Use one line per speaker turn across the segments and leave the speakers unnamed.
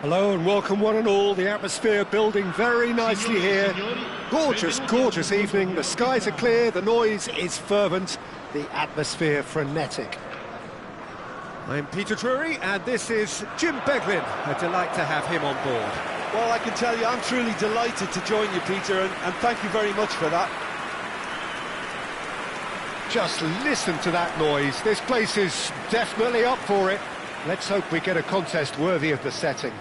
Hello and welcome one and all. The atmosphere building very nicely here. Gorgeous, gorgeous evening. The skies are clear, the noise is fervent, the atmosphere frenetic. I'm Peter Drury and this is Jim Beglin. A delight to have him on board.
Well, I can tell you I'm truly delighted to join you, Peter, and thank you very much for that.
Just listen to that noise. This place is definitely up for it. Let's hope we get a contest worthy of the setting.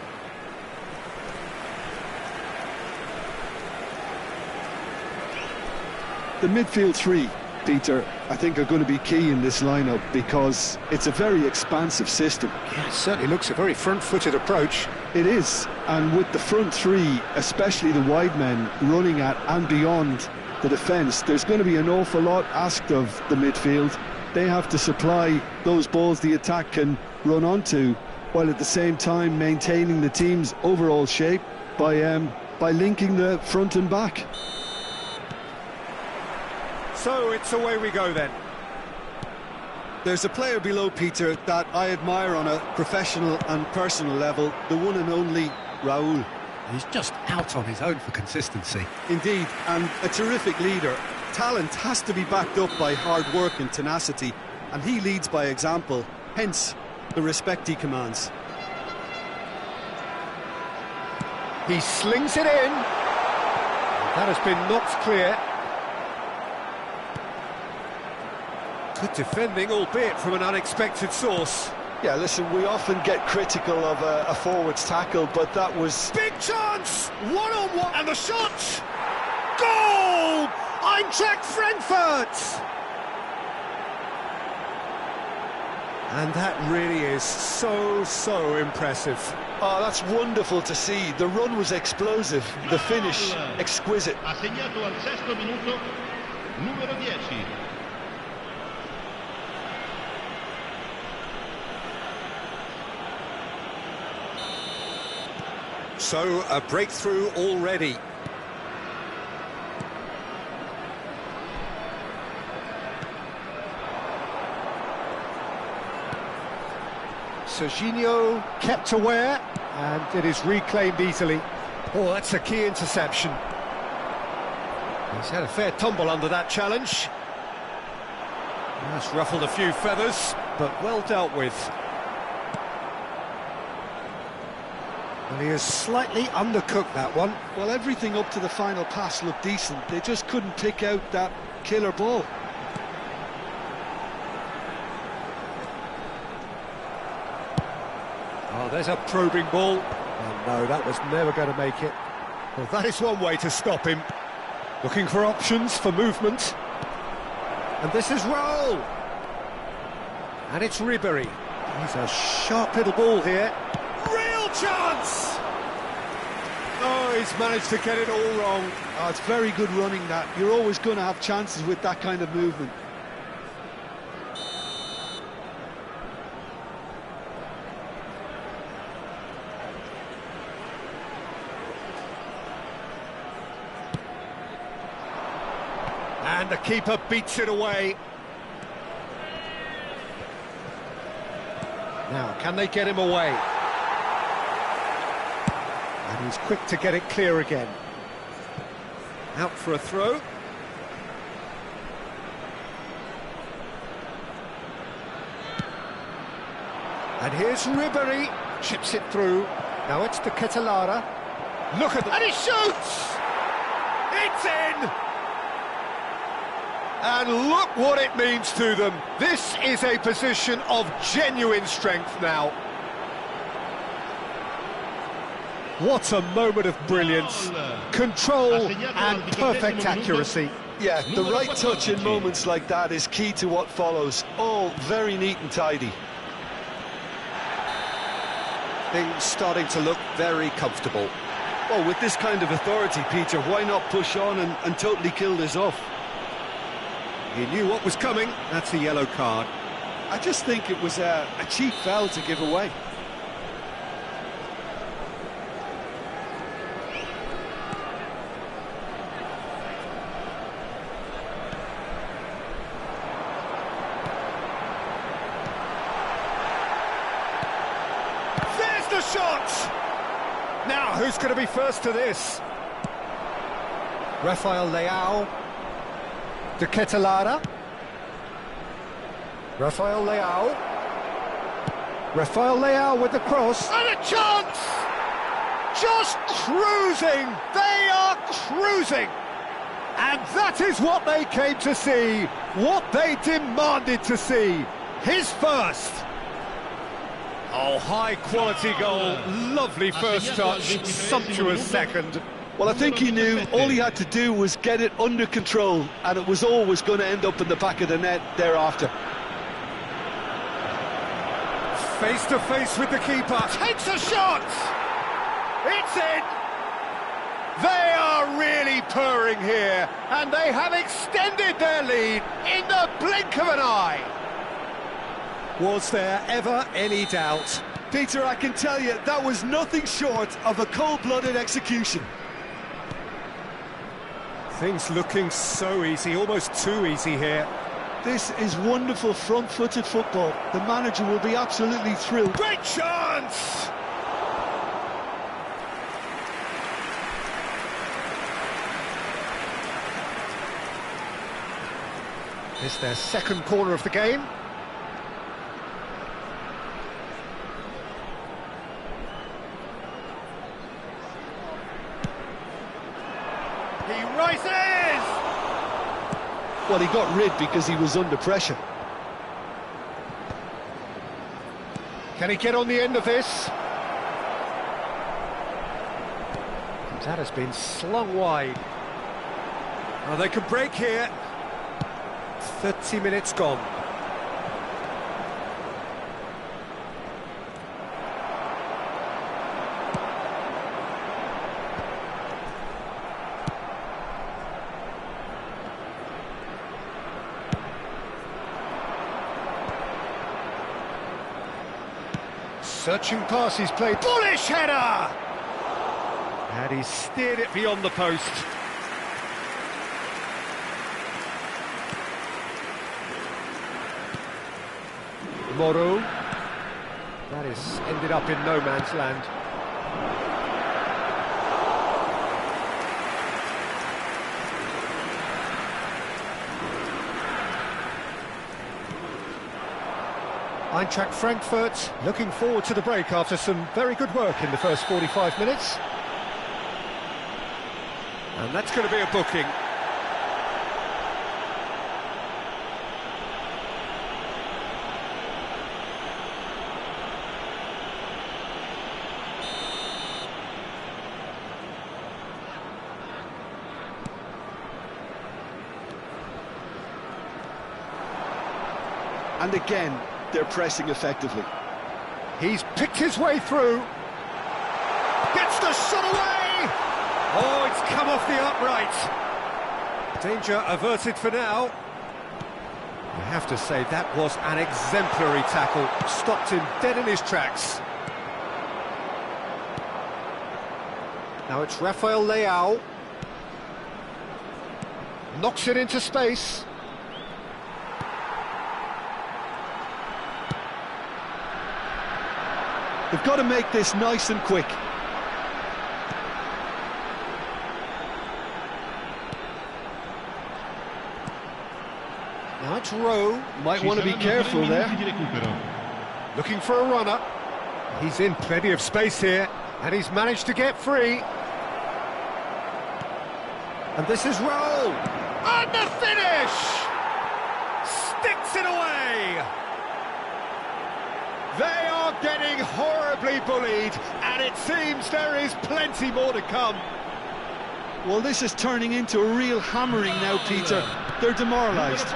The midfield three, Peter, I think are going to be key in this lineup because it's a very expansive system.
Yeah, it certainly looks a very front-footed approach.
It is, and with the front three, especially the wide men, running at and beyond the defence, there's going to be an awful lot asked of the midfield. They have to supply those balls the attack can run onto, while at the same time maintaining the team's overall shape by linking the front and back.
So it's away we go then.
There's a player below, Peter, that I admire on a professional and personal level, the one and only Raúl.
He's just out on his own for consistency.
Indeed, and a terrific leader. Talent has to be backed up by hard work and tenacity, and he leads by example, hence the respect he commands.
He slings it in. That has been knocked clear. Good defending, albeit from an unexpected source.
Yeah, listen, we often get critical of a forward's tackle, but that was...
Big chance! One-on-one, and the shot! Goal! Eintracht Frankfurt! And that really is so impressive.
Oh, that's wonderful to see. The run was explosive, the finish exquisite.
Ha segnato al sesto minuto numero 10.
So, a breakthrough already. Serginho kept aware, and it is reclaimed easily. Oh, that's a key interception. He's had a fair tumble under that challenge. That's ruffled a few feathers, but well dealt with. Well, he has slightly undercooked that one.
Well, everything up to the final pass looked decent. They just couldn't pick out that killer ball.
Oh, there's a probing ball. Oh, no, that was never going to make it. Well, that is one way to stop him. Looking for options for movement. And this is Raúl. And it's Ribéry. He's a sharp little ball here. Real chance! Oh, he's managed to get it all wrong.
Oh, it's very good running, that. You're always going to have chances with that kind of movement.
And the keeper beats it away. Now, can they get him away? And he's quick to get it clear again. Out for a throw. And here's Ribéry. Chips it through. Now it's to Catalara. Look at that. And he shoots! It's in! And look what it means to them. This is a position of genuine strength now. What a moment of brilliance. Control and perfect accuracy.
Yeah, the right touch in moments like that is key to what follows. All very neat and tidy.
Things starting to look very comfortable.
Well, with this kind of authority, Peter, why not push on and totally kill this off?
He knew what was coming. That's a yellow card.
I just think it was a cheap foul to give away.
There's the shot! Now, who's going to be first to this? Rafael Leao. De Ketelara. Rafael Leao. Rafael Leao with the cross. And a chance! Just cruising! They are cruising! And that is what they came to see, what they demanded to see. His first. Oh, high-quality goal, lovely first touch, sumptuous second.
Well, I think he knew all he had to do was get it under control, and it was always going to end up in the back of the net thereafter.
Face to face with the keeper, takes a shot! It's in! They are really purring here, and they have extended their lead in the blink of an eye. Was there ever any doubt?
Peter, I can tell you, that was nothing short of a cold-blooded execution.
Things looking so easy, almost too easy here.
This is wonderful front-footed football. The manager will be absolutely thrilled.
Great chance! It's their second corner of the game. He rises!
Well, he got rid because he was under pressure.
Can he get on the end of this? That has been slung wide. Oh, they could break here. 30 minutes gone. Searching pass, he's played. Bullish header! And he steered it beyond the post. Moro. That is ended up in no man's land. Eintracht Frankfurt looking forward to the break after some very good work in the first 45 minutes. And that's going to be a booking.
And again, they're pressing effectively.
He's picked his way through. Gets the shot away! Oh, it's come off the upright. Danger averted for now. You have to say that was an exemplary tackle. Stopped him dead in his tracks. Now it's Rafael Leao. Knocks it into space.
They've got to make this nice and quick.
Now it's Rowe.
Might want to be careful there.
Looking for a runner. He's in plenty of space here, and he's managed to get free. And this is Rowe. And the finish! Sticks it away! They are getting horribly bullied, and it seems there is plenty more to come.
Well, this is turning into a real hammering now, Peter. They're demoralised.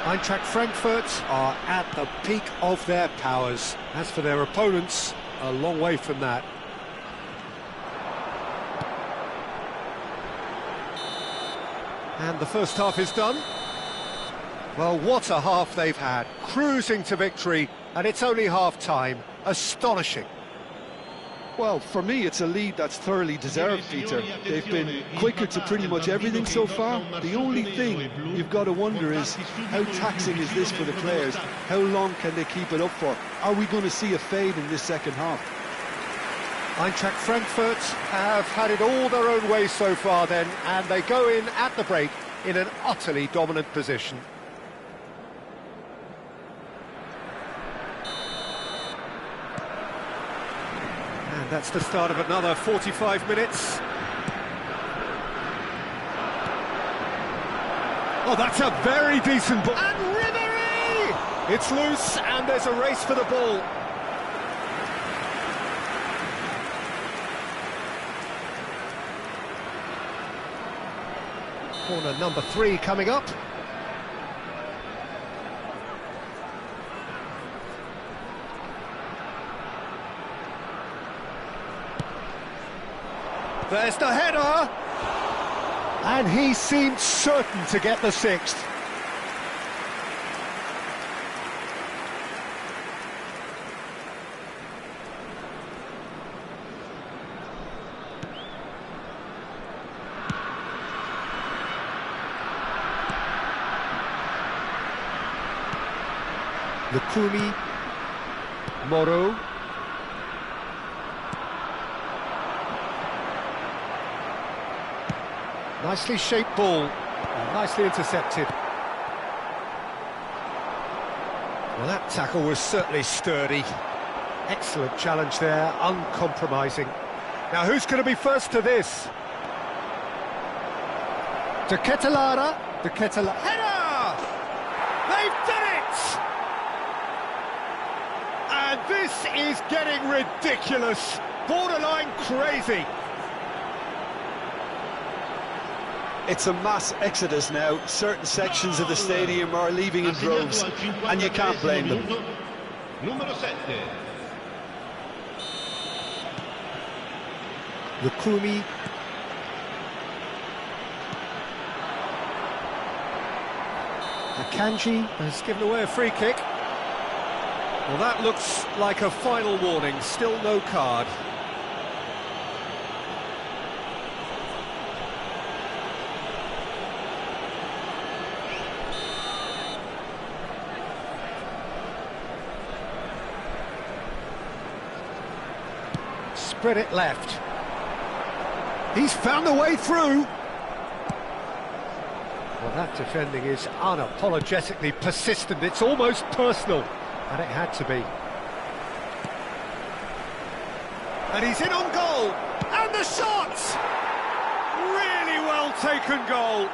Eintracht Frankfurt are at the peak of their powers. As for their opponents, a long way from that. And the first half is done. Well, what a half they've had. Cruising to victory, and it's only half-time. Astonishing.
Well, for me, it's a lead that's thoroughly deserved, Peter. They've been quicker to pretty much everything so far. The only thing you've got to wonder is, how taxing is this for the players? How long can they keep it up for? Are we going to see a fade in this second half?
Eintracht Frankfurt have had it all their own way so far then, and they go in at the break in an utterly dominant position. And that's the start of another 45 minutes. Oh, that's a very decent ball. And Ribéry! It's loose, and there's a race for the ball. Corner number 3 coming up. There's the header! And he seemed certain to get the 6th. Lukumi, Moro. Nicely shaped ball, nicely intercepted. Well, that tackle was certainly sturdy. Excellent challenge there, uncompromising. Now, who's going to be first to this? De Ketelaere, header! They've done it! And this is getting ridiculous, borderline crazy.
It's a mass exodus now. Certain sections of the stadium are leaving in droves, and you can't blame them.
Numero 7.
Lukumi. Akanji has given away a free kick. Well, that looks like a final warning, still no card. Spread it left. He's found a way through. Well, that defending is unapologetically persistent. It's almost personal. And it had to be. And he's in on goal. And the shot! Really well taken goal.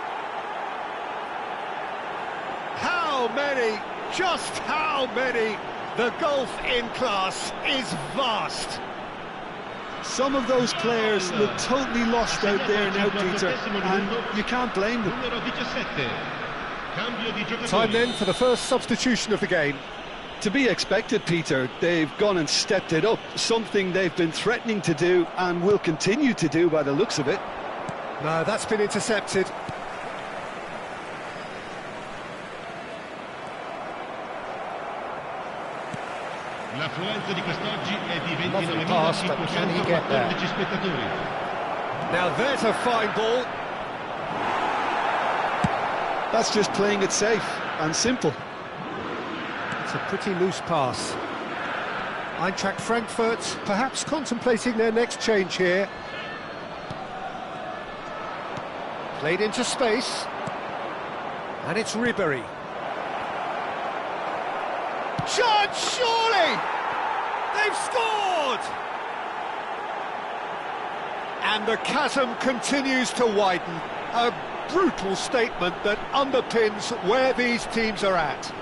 How many? Just how many? The gulf in class is vast.
Some of those players look totally lost out there now, Peter, and you can't blame them.
Time then for the first substitution of the game.
To be expected, Peter. They've gone and stepped it up, something they've been threatening to do and will continue to do by the looks of it.
No, that's been intercepted.
L'affluenza di quest'oggi è di 29.514
pass, but can he get there?
spettatori.
Now there's a fine ball.
That's just playing it safe and simple.
It's a pretty loose pass. Eintracht Frankfurt perhaps contemplating their next change here. Played into space. And it's Ribéry. Shot, surely! They've scored! And the chasm continues to widen. A brutal statement that underpins where these teams are at.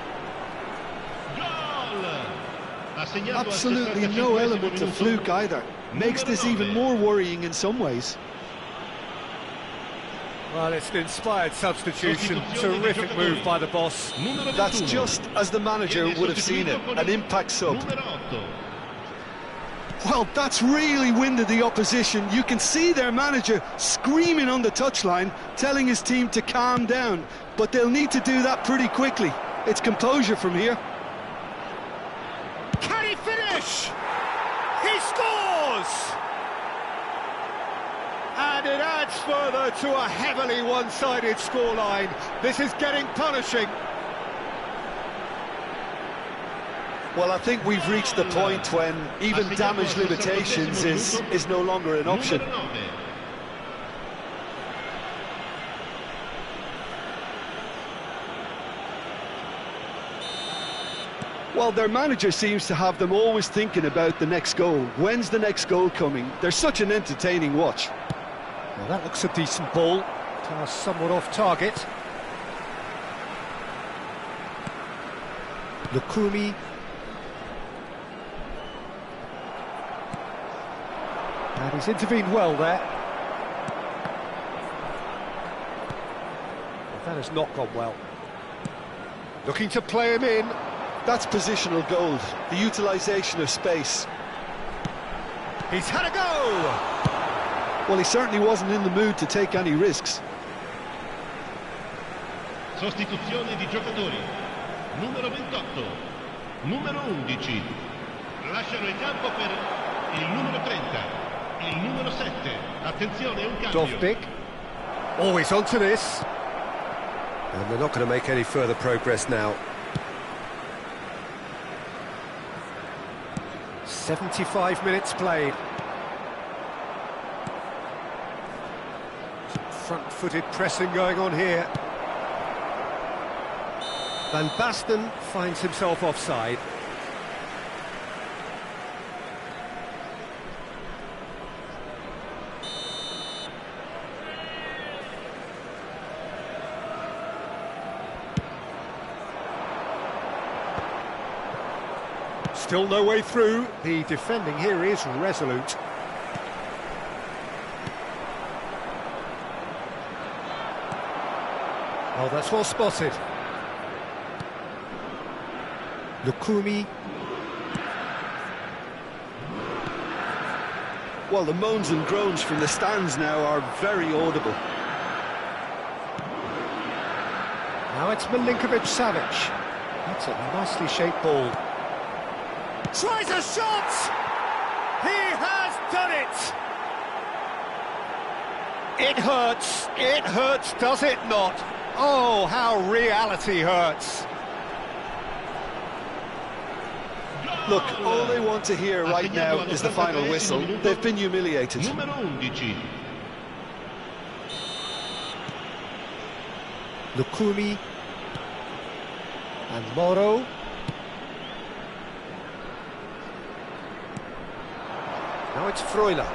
Absolutely no element of fluke either. Makes this even more worrying in some ways.
Well, it's an inspired substitution. Terrific move by the boss.
That's just as the manager would have seen it, an impact sub. Well, that's really winded the opposition. You can see their manager screaming on the touchline, telling his team to calm down. But they'll need to do that pretty quickly. It's composure from here.
Can he finish? He scores! does. And it adds further to a heavily one-sided scoreline. This is getting punishing.
Well, I think we've reached the point when even damage limitations is no longer an option. Well, their manager seems to have them always thinking about the next goal. When's the next goal coming? They're such an entertaining watch.
Well, that looks a decent ball. Pass somewhat off target. Lukumi. And he's intervened well there. Well, that has not gone well. Looking to play him in.
That's positional gold, the utilisation of space.
He's had a go!
Well, he certainly wasn't in the mood to take any risks.
Sostituzione di giocatori. Numero 28, numero 11. Lasciano il campo per il numero 30, il numero 7. Attenzione, un cambio.
Dovbik. Always onto this. And they're not going to make any further progress now. 75 minutes played. Front-footed pressing going on here. Van Basten finds himself offside. Still no way through. The defending here is resolute. Oh, that's well spotted. Lukumi.
Well, the moans and groans from the stands now are very audible.
Now it's Milinkovic-Savic. That's a nicely shaped ball. Tries a shot! He has done it! It hurts, does it not? Oh, how reality hurts.
Look, all they want to hear right now is the final whistle. They've been humiliated.
Numero 11.
Lukumi. And Moro. Now it's Freuler.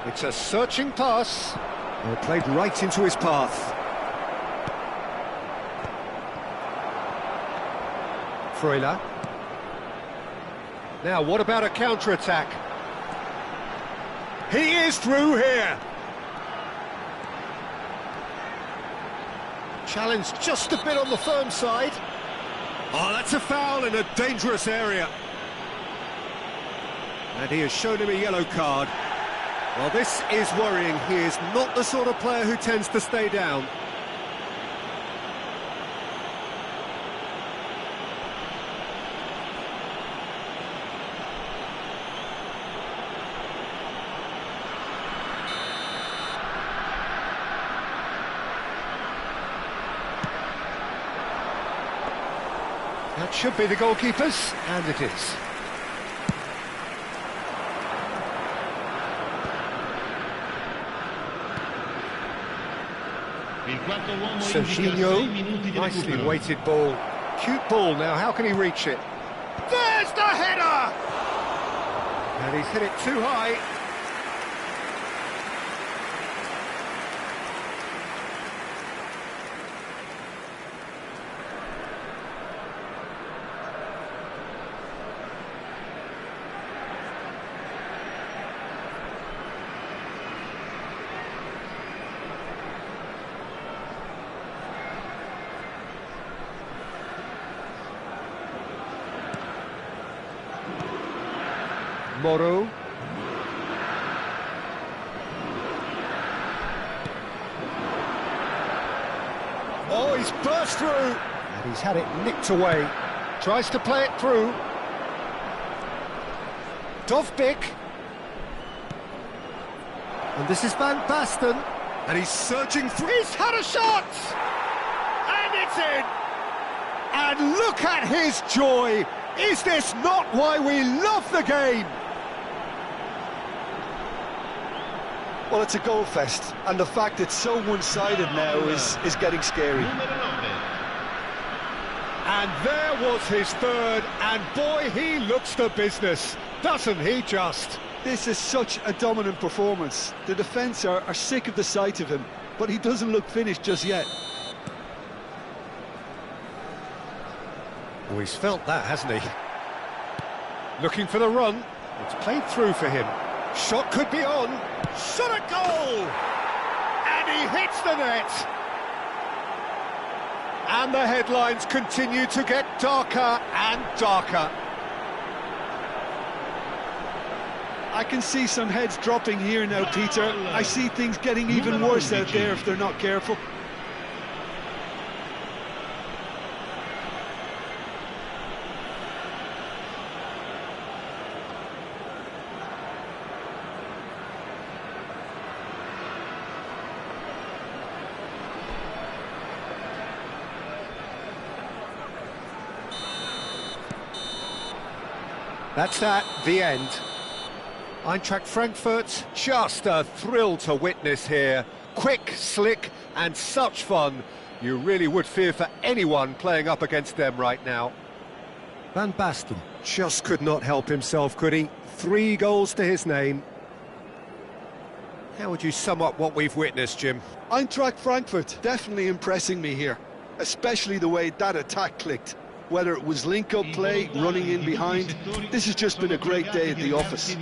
It's a searching pass. Well, played right into his path. Freuler. Now, what about a counter-attack? He is through here. Challenge just a bit on the firm side. Oh, that's a foul in a dangerous area. And he has shown him a yellow card. Well, this is worrying. He is not the sort of player who tends to stay down. That should be the goalkeepers, and it is. Serginho, nicely weighted ball. Cute ball now, how can he reach it? There's the header! And he's hit it too high. Moro. Oh, he's burst through. And he's had it nicked away. Tries to play it through. Dovbik. And this is Van Basten. And he's surging through. He's had a shot! And it's in! And look at his joy! Is this not why we love the game?
Well, it's a goal fest, and the fact it's so one-sided now is getting scary.
And there was his third, and boy, he looks the business, doesn't he just?
This is such a dominant performance. The defence are sick of the sight of him, but he doesn't look finished just yet.
Oh, he's felt that, hasn't he? Looking for the run. It's played through for him. Shot could be on. Shot a goal! And he hits the net! And the headlines continue to get darker and darker.
I can see some heads dropping here now, Peter. I see things getting even worse out there if they're not careful.
That's that, the end. Eintracht Frankfurt, just a thrill to witness here. Quick, slick, and such fun. You really would fear for anyone playing up against them right now. Van Basten just could not help himself, could he? 3 goals to his name. How would you sum up what we've witnessed, Jim?
Eintracht Frankfurt definitely impressing me here, especially the way that attack clicked. Whether it was link-up play, running in behind, this has just been a great day at the office.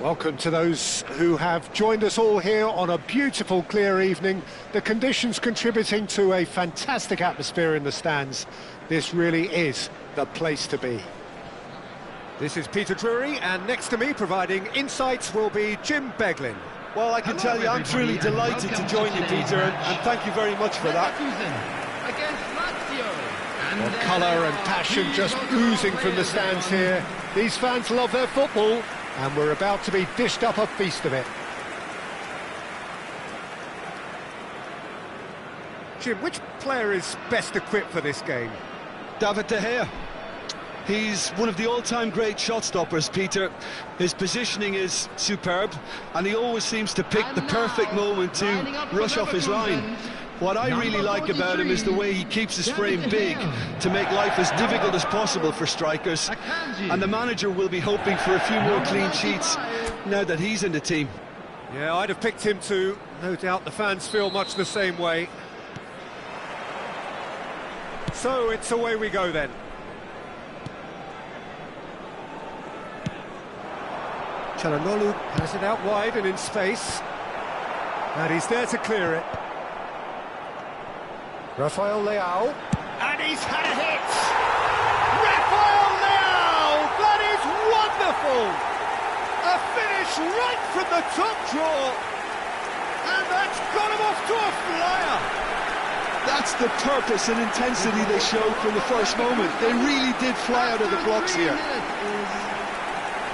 Welcome to those who have joined us all here on a beautiful, clear evening. The conditions contributing to a fantastic atmosphere in the stands. This really is the place to be. This is Peter Drury, and next to me, providing insights, will be Jim Beglin.
Well, I can tell you, I'm truly delighted to join you, Peter, and thank you very much for that.
Well, colour and passion just oozing from the stands here. These fans love their football, and we're about to be dished up a feast of it. Jim, which player is best equipped for this game?
David De Gea. He's one of the all-time great shot-stoppers, Peter. His positioning is superb, and he always seems to pick the perfect moment to rush off his line. What I really like about him is the way he keeps his frame big to make life as difficult as possible for strikers. And the manager will be hoping for a few more clean sheets now that he's in the team.
Yeah, I'd have picked him too. No doubt the fans feel much the same way. So it's away we go then. Çalhanoğlu has it out wide and in space. And he's there to clear it. Rafael Leao. And he's had a hit! Rafael Leao! That is wonderful! A finish right from the top draw. And that's got him off to a flyer.
That's the purpose and intensity they showed from the first moment. They really did fly out of the blocks here.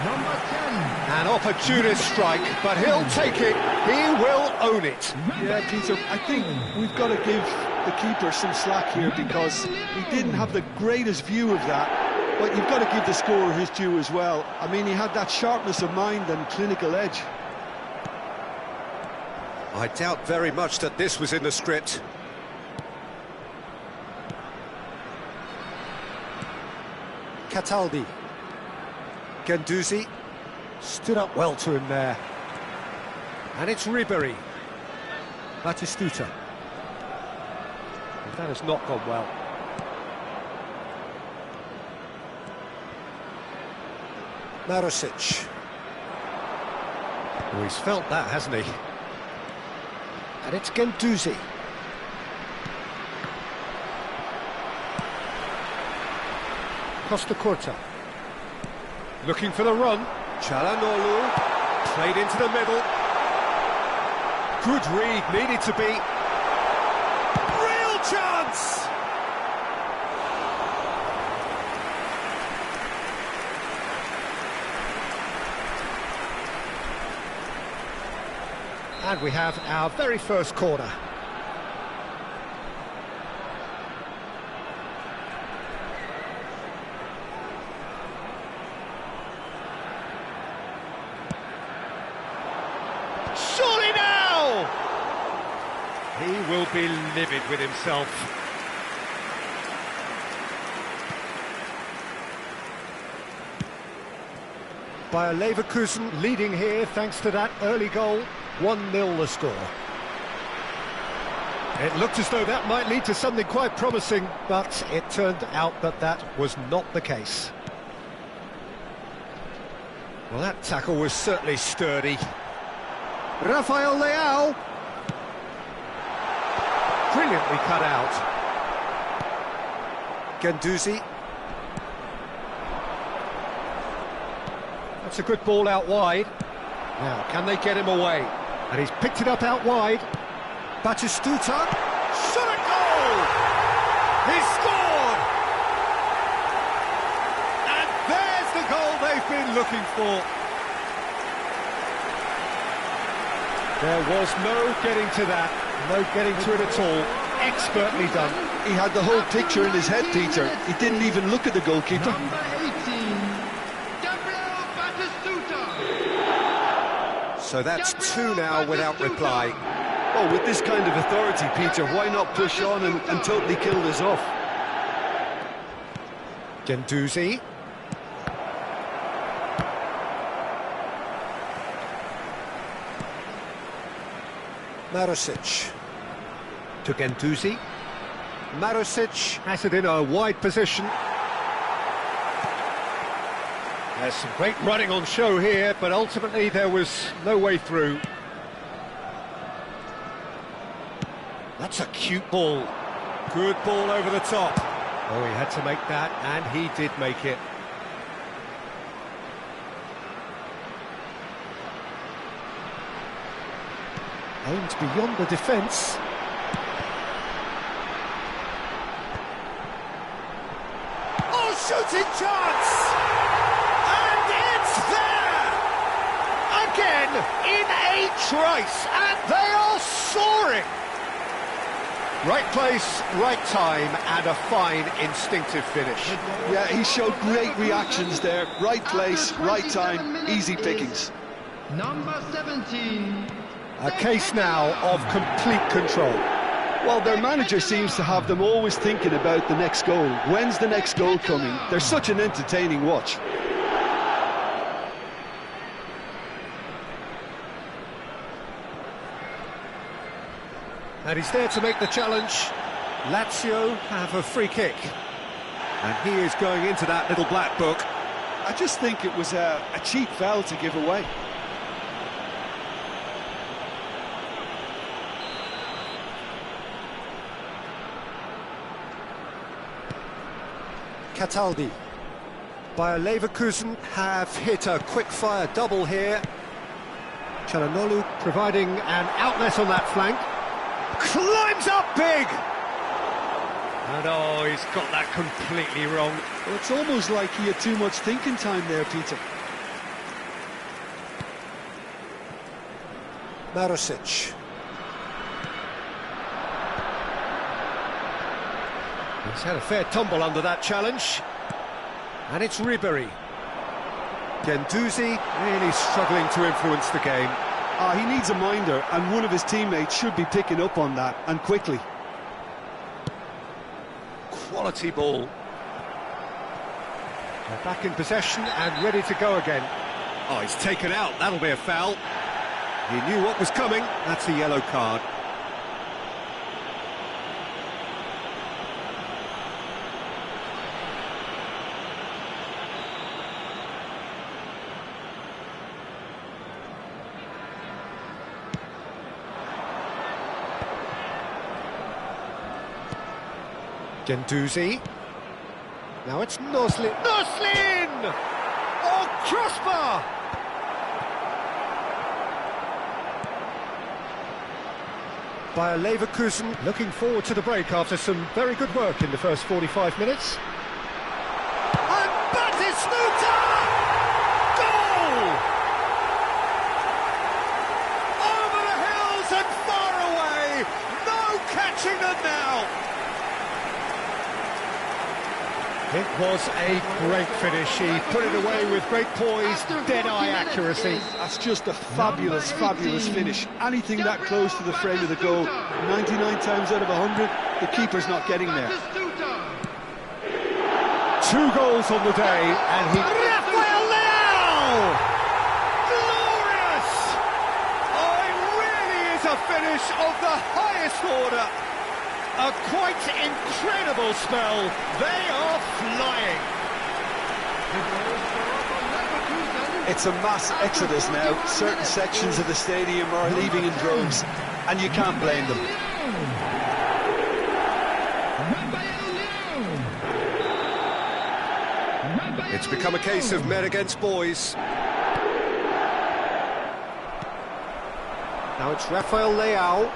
Number 10.
An opportunist strike, but he'll take it. He will own it.
Yeah, Peter, I think we've got to give the keeper some slack here because he didn't have the greatest view of that. But you've got to give the scorer his due as well. I mean, he had that sharpness of mind and clinical edge.
I doubt very much that this was in the script. Cataldi. Guendouzi stood up well to him there. And it's Ribéry. Batistuta. That has not gone well. Marusic. Oh, he's felt that, hasn't he? And it's Guendouzi. Costa Curta. Looking for the run. Çalhanoğlu. Played into the middle. Good read, needed to be. Real chance! And we have our very first corner. Surely now! He will be livid with himself. Bayer Leverkusen leading here thanks to that early goal. 1-0 the score. It looked as though that might lead to something quite promising, but it turned out that that was not the case. Well, that tackle was certainly sturdy. Rafael Leao. Brilliantly cut out. Guendouzi. That's a good ball out wide. Now, can they get him away? And he's picked it up out wide. Batistuta. Shot a goal! He's scored! And there's the goal they've been looking for. There was no getting to that, no getting to it at all. Expertly done.
He had the whole picture in his head, Peter. He didn't even look at the goalkeeper.
Number 18.
So that's two now without reply.
Oh, with this kind of authority, Peter, why not push on and totally kill this off?
Guendouzi. Marusic. To Guendouzi. Marusic has it in a wide position. There's some great running on show here, but ultimately there was no way through. That's a cute ball. Good ball over the top. Oh, he had to make that, and he did make it. Aimed beyond the defence. Oh, shooting chance! And it's there! Again, in a trice, and they are soaring! Right place, right time, and a fine instinctive finish.
Yeah, he showed great reactions there. Right place, right time, easy pickings.
Number 17.
A case now of complete control.
Well, their manager seems to have them always thinking about the next goal. When's the next goal coming? They're such an entertaining watch.
And he's there to make the challenge. Lazio have a free kick. And he is going into that little black book.
I just think it was a cheap foul to give away.
Cataldi. Bayer Leverkusen have hit a quick-fire double here. Çalhanoğlu providing an outlet on that flank. Climbs up big! And oh, he's got that completely wrong.
Well, it's almost like he had too much thinking time there, Peter.
Marusic. He's had a fair tumble under that challenge. And it's Ribéry. Guendouzi really struggling to influence the game.
He needs a minder, and one of his teammates should be picking up on that, and quickly.
Quality ball. They're back in possession and ready to go again. Oh, he's taken out. That'll be a foul. He knew what was coming. That's a yellow card. Guendouzi. Now it's Noslin. Noslin! Oh, crossbar! Bayer Leverkusen looking forward to the break after some very good work in the first 45 minutes. And Batistuta! Goal! Over the hills and far away! No catching them now! It was a great finish. He put it away with great poise, dead-eye accuracy.
That's just a fabulous, fabulous finish. Anything that close to the frame of the goal, 99 times out of 100, the keeper's not getting there.
2 goals on the day, and he... Rafael Leao! Glorious! Oh, it really is a finish of the highest order. A quite incredible spell. They are flying.
It's a mass exodus now. Certain sections of the stadium are leaving in droves, and you can't blame them.
It's become a case of men against boys. Now it's Rafael Leao.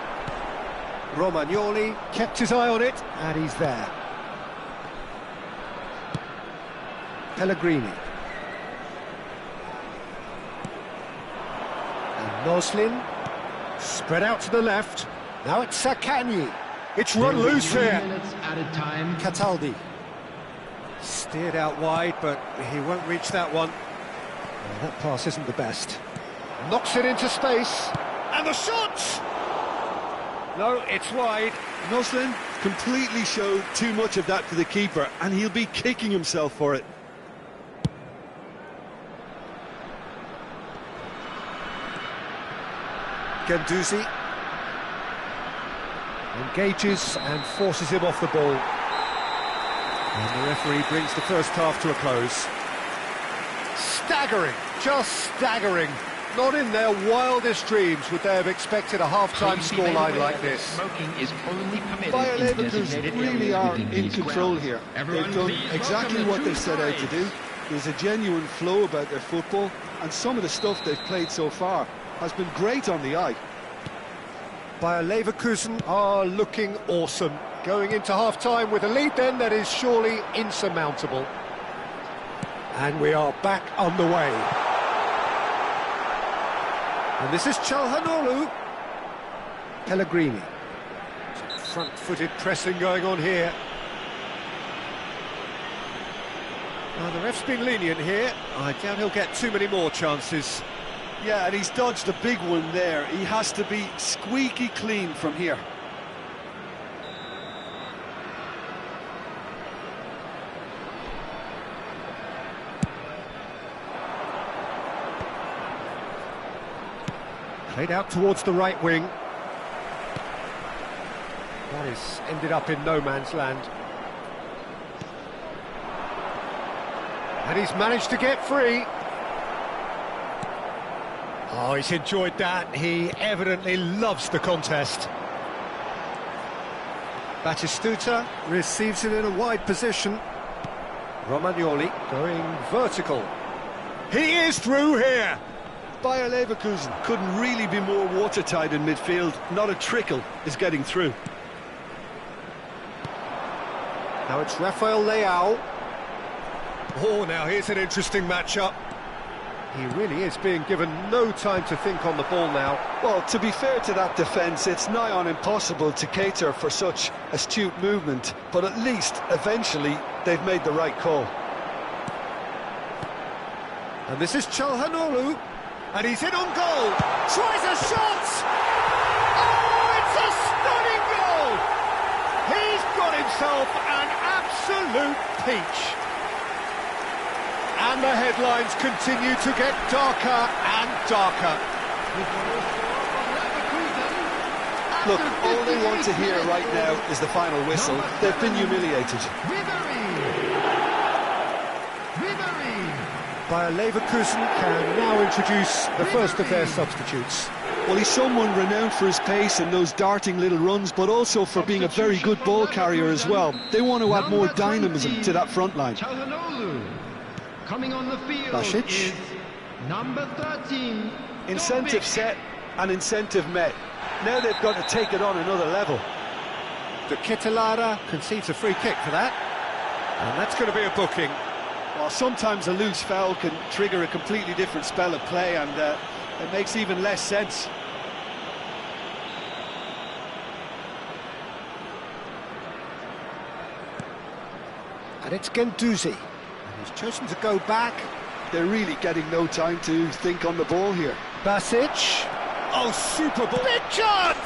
Romagnoli kept his eye on it, and he's there. Pellegrini. And Noslin, spread out to the left. Now it's Sakani. It's run loose here. Cataldi. Steered out wide, but he won't reach that one. Well, that pass isn't the best. Knocks it into space. And the shot! No, it's wide.
Noslin completely showed too much of that to the keeper, and he'll be kicking himself for it.
Guendouzi engages and forces him off the ball. And the referee brings the first half to a close. Staggering, just staggering. Not in their wildest dreams would they have expected a half-time scoreline like this.
Smoking is only permitted
Bayer
in
Leverkusen
designated
really
areas
are
within
in
these
control
grounds.
here.
Everyone
They've done
please
exactly
welcome
what
the
they set out to
two
do. There's a genuine flow about their football, and some of the stuff they've played so far has been great on the eye.
Bayer Leverkusen are looking awesome. Going into half-time with a lead then that is surely insurmountable. And we are back on the way. And this is Çalhanoğlu. Pellegrini. Some front-footed pressing going on here. Now, the ref's been lenient here. I doubt he'll get too many more chances.
Yeah, and he's dodged a big one there. He has to be squeaky clean from here.
Played out towards the right wing. That is ended up in no man's land. And he's managed to get free. Oh, he's enjoyed that. He evidently loves the contest. Batistuta receives it in a wide position. Romagnoli going vertical. He is through here.
Bayer Leverkusen couldn't really be more watertight in midfield. Not a trickle is getting through.
Now it's Rafael Leao. Oh, now here's an interesting matchup. He really is being given no time to think on the ball now.
Well, to be fair to that defence, it's nigh on impossible to cater for such astute movement, but at least, eventually, they've made the right call.
And this is Çalhanoğlu, and he's in on goal. Tries a shot! Oh, it's a stunning goal! He's got himself an absolute peach. And the headlines continue to get darker and darker.
Look, all they want to hear right now is the final whistle. They've been humiliated.
Bayer Leverkusen can now introduce the first of their substitutes.
Well, he's someone renowned for his pace and those darting little runs, but also for being a very good ball carrier as well. They want to add more dynamism to that front line.
Coming on the field
Basic.
is number 13.
Incentive set and incentive met. Now they've got to take it on another level.
De Ketelaere concedes a free kick for that. And that's going to be a booking.
Well, sometimes a loose foul can trigger a completely different spell of play, and it makes even less sense.
And it's Guendouzi. He's chosen to go back.
They're really getting no time to think on the ball here.
Basic. Oh, super ball. Big chance!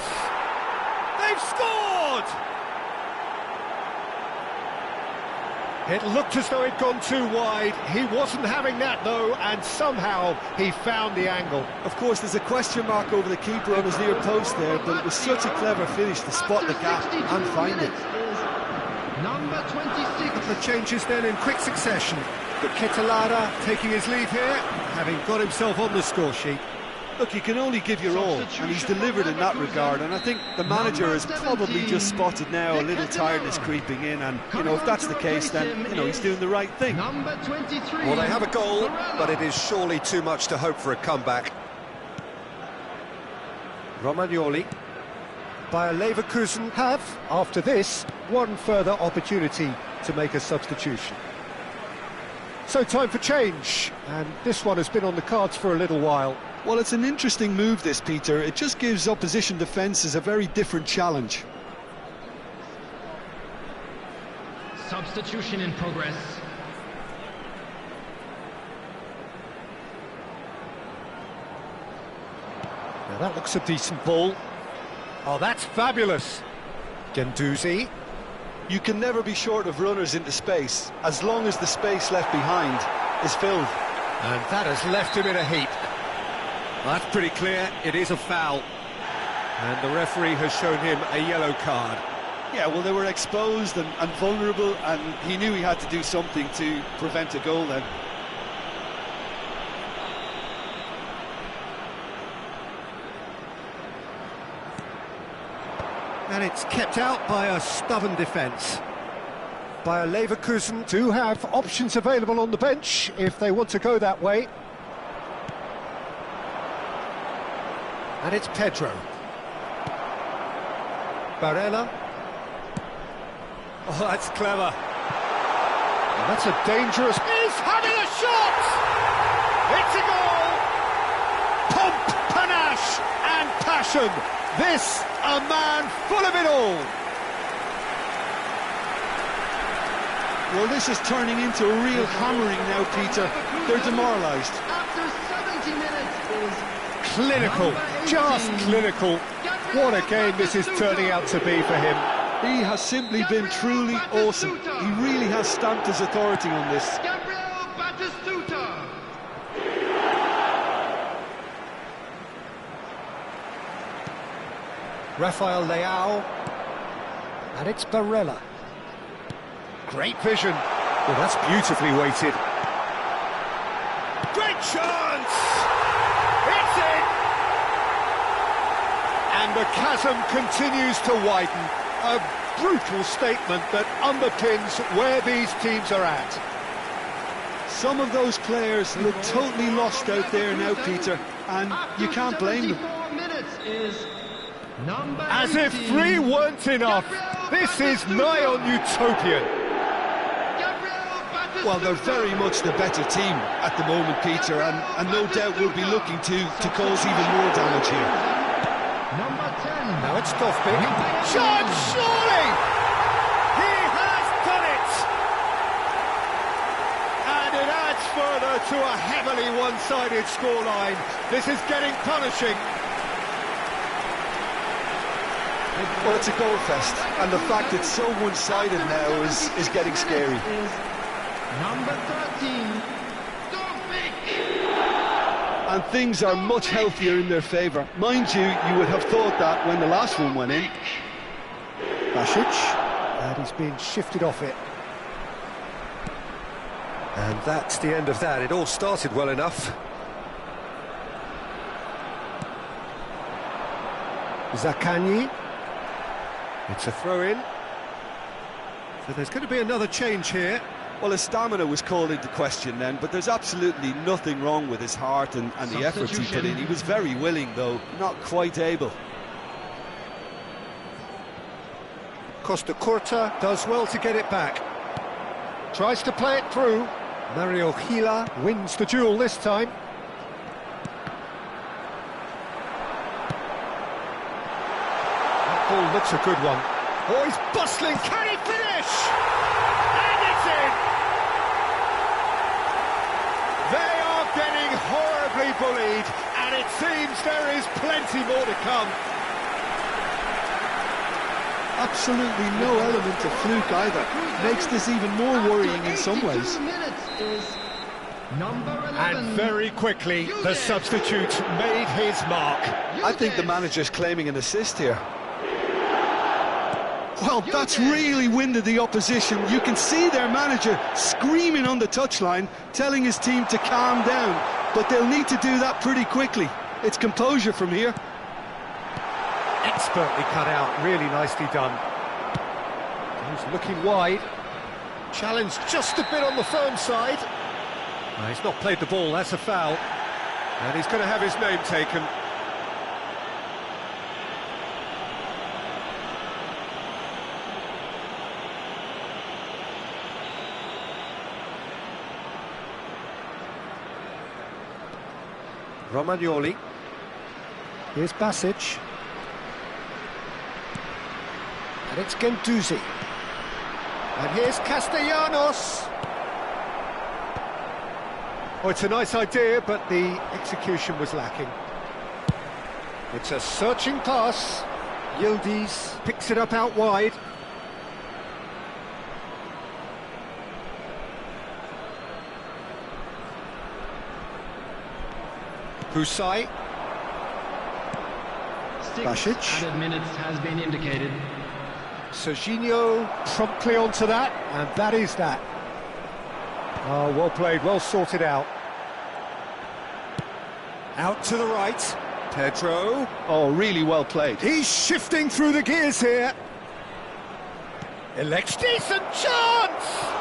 They've scored! It looked as though it'd gone too wide. He wasn't having that, though, and somehow he found the angle.
Of course, there's a question mark over the keeper on his near post there, but it was such a clever finish to spot the gap and find it.
Number 26.
The changes then in quick succession. The Ketelaere taking his leave here, having got himself on the score sheet.
Look, you can only give your all, and he's delivered in that regard, and I think the manager has probably just spotted now a little tiredness creeping in, and, you know, if that's the case, then, you know, he's doing the right thing.
Number 23.
Well, they have a goal, but it is surely too much to hope for a comeback. Romagnoli. Bayer Leverkusen have, after this, one further opportunity to make a substitution. So time for change, and this one has been on the cards for a little while.
Well, it's an interesting move, this, Peter. It just gives opposition defences a very different challenge.
Substitution in progress.
Now that looks a decent ball. Oh, that's fabulous. Guendouzi.
You can never be short of runners into space, as long as the space left behind is filled.
And that has left him in a heap. That's pretty clear, it is a foul. And the referee has shown him a yellow card.
Yeah, well, they were exposed and vulnerable, and he knew he had to do something to prevent a goal then.
And it's kept out by a stubborn defence. Bayer Leverkusen do have options available on the bench if they want to go that way. And it's Pedro. Barella. Oh, that's clever. And that's a dangerous... He's having a shot! It's a goal! Pomp, panache and passion. This, a man full of it all.
Well, this is turning into a real hammering now, Peter. They're demoralised.
After 70 minutes is
Clinical, just clinical. What a game this is turning out to be for him.
He has simply been truly awesome. He really has stamped his authority on this.
Gabriel Batistuta.
Rafael Leao. And it's Barella. Great vision. Well, that's beautifully weighted. Great chance! It's in! And the chasm continues to widen. A brutal statement that underpins where these teams are at.
Some of those players look totally lost out there now, Peter, and you can't blame them.
74 minutes is number
As if
18.
3 weren't enough. This is nigh on utopian.
Well, they're very much the better team at the moment, Peter, and no doubt will be looking to cause even more damage here.
Number 10.
Now it's Dovbik. Shot, surely! He has done it! And it adds further to a heavily one-sided scoreline. This is getting punishing.
Well, it's a goal fest, and the fact it's so one-sided now is getting scary.
Number 13. Dovbik.
And things are much healthier in their favour. Mind you, you would have thought that when the last one went in.
Basic, and he's been shifted off it. And that's the end of that. It all started well enough. Zaccagni. It's a throw-in. So there's going to be another change here.
Well, his stamina was called into question then, but there's absolutely nothing wrong with his heart and the efforts he put in. He was very willing, though, not quite able.
Costa Curta does well to get it back. Tries to play it through. Mario Gila wins the duel this time. That ball looks a good one. Oh, he's bustling. Can he finish? And it's in! They are getting horribly bullied, and it seems there is plenty more to come.
Absolutely no element of fluke either. Makes this even more worrying in some ways.
82 minutes is number 11.
And very quickly, the substitute made his mark.
I think the manager's claiming an assist here. Well, that's really winded the opposition. You can see their manager screaming on the touchline, telling his team to calm down. But they'll need to do that pretty quickly. It's composure from here.
Expertly cut out, really nicely done. He's looking wide. Challenged just a bit on the firm side. No, he's not played the ball, that's a foul. And he's going to have his name taken. Romagnoli. Here's Basic. And it's Guendouzi. And here's Castellanos. Oh, it's a nice idea, but the execution was lacking. It's a searching pass. Yildiz picks it up out wide. Husai. Basic.
Added minutes has been indicated.
Serginho promptly onto that, and that is that. Oh, well played, well sorted out. Out to the right. Pedro.
Oh, really well played.
He's shifting through the gears here. Elects decent chance!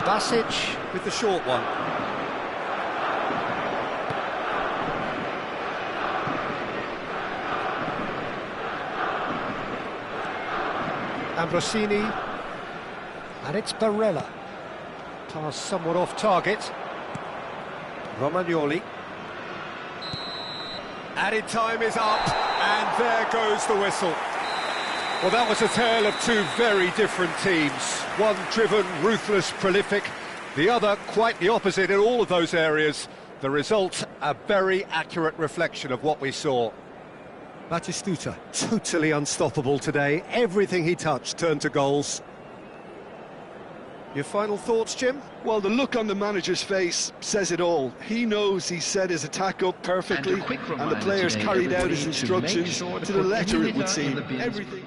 Basic with the short one. Ambrosini, and it's Barella. Pass somewhat off target. Romagnoli. Added time is up, and there goes the whistle. Well, that was a tale of two very different teams. One driven, ruthless, prolific. The other quite the opposite in all of those areas. The result, a very accurate reflection of what we saw. Batistuta, totally unstoppable today. Everything he touched turned to goals. Your final thoughts, Jim?
Well, the look on the manager's face says it all. He knows he set his attack up perfectly, and the players carried out his instructions to the letter, it would seem. Everything.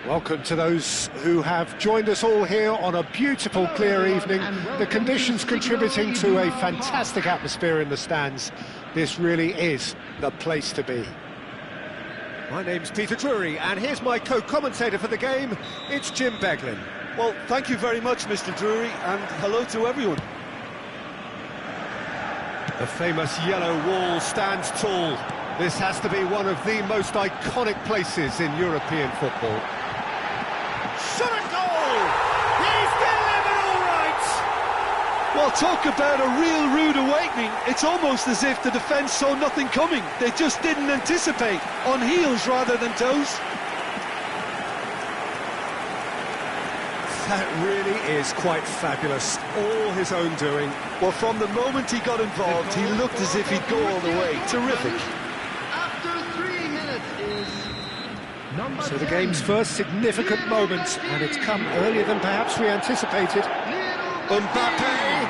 Welcome to those who have joined us all here on a beautiful, clear evening. The conditions contributing to a fantastic atmosphere in the stands. This really is the place to be. My name's Peter Drury, and here's my co-commentator for the game. It's Jim Beglin.
Well, thank you very much, Mr. Drury, and hello to everyone.
The famous yellow wall stands tall. This has to be one of the most iconic places in European football. Shot and goal! He's delivered all right!
Well, talk about a real rude awakening. It's almost as if the defence saw nothing coming. They just didn't anticipate, on heels rather than toes.
That really is quite fabulous, all his own doing.
Well, from the moment he got involved, he looked as if he'd go all the way. Terrific.
After 3 minutes is number
So the
10.
game's first significant moment, and it's come earlier than perhaps we anticipated. Mbappe!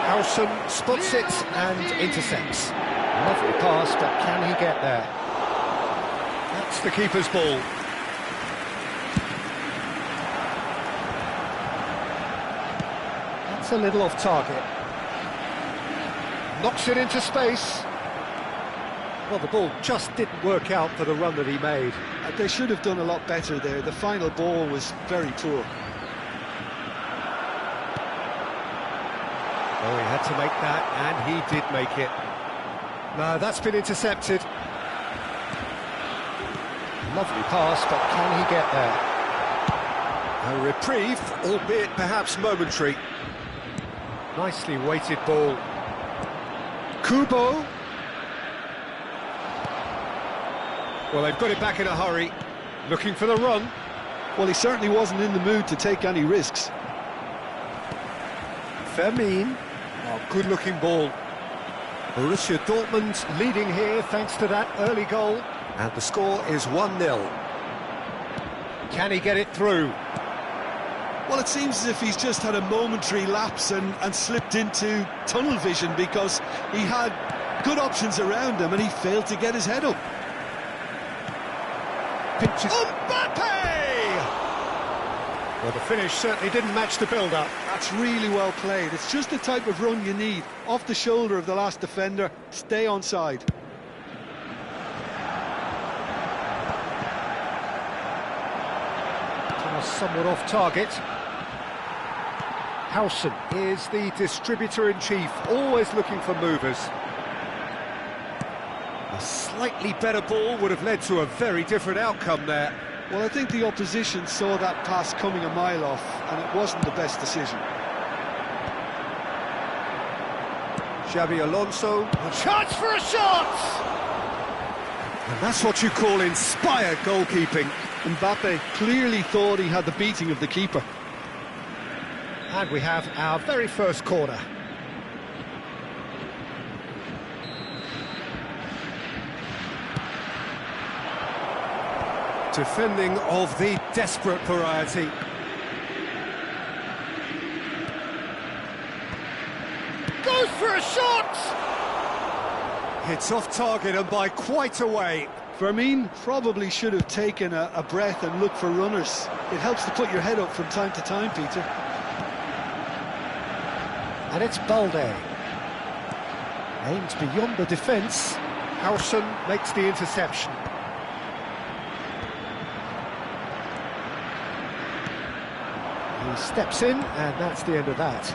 Howson spots it and intercepts. Lovely pass, but can he get there? That's the keeper's ball. That's a little off target. Knocks it into space. Well, the ball just didn't work out for the run that he made.
They should have done a lot better there. The final ball was very poor.
Oh, he had to make that, and he did make it. No, that's been intercepted. Lovely pass, but can he get there? A reprieve, albeit perhaps momentary. Nicely weighted ball. Kubo. Well, they've got it back in a hurry. Looking for the run.
Well, he certainly wasn't in the mood to take any risks.
Fermin. Oh, good-looking ball. Borussia Dortmund leading here thanks to that early goal. And the score is 1-0. Can he get it through?
Well, it seems as if he's just had a momentary lapse and slipped into tunnel vision, because he had good options around him and he failed to get his head up.
Pinches. Mbappe! Well, the finish certainly didn't match the build-up.
That's really well played. It's just the type of run you need. Off the shoulder of the last defender, stay onside.
Somewhat off target. Howson is the distributor-in-chief, always looking for movers. A slightly better ball would have led to a very different outcome there.
Well, I think the opposition saw that pass coming a mile off, and it wasn't the best decision.
Xabi Alonso, a chance for a shot! And that's what you call inspired goalkeeping.
Mbappe clearly thought he had the beating of the keeper.
And we have our very first corner. Defending of the desperate variety. Goes for a shot! It's off target and by quite a way.
Fermin probably should have taken a breath and looked for runners. It helps to put your head up from time to time, Peter.
And it's Balde. Aims beyond the defence. Howson makes the interception. He steps in, and that's the end of that.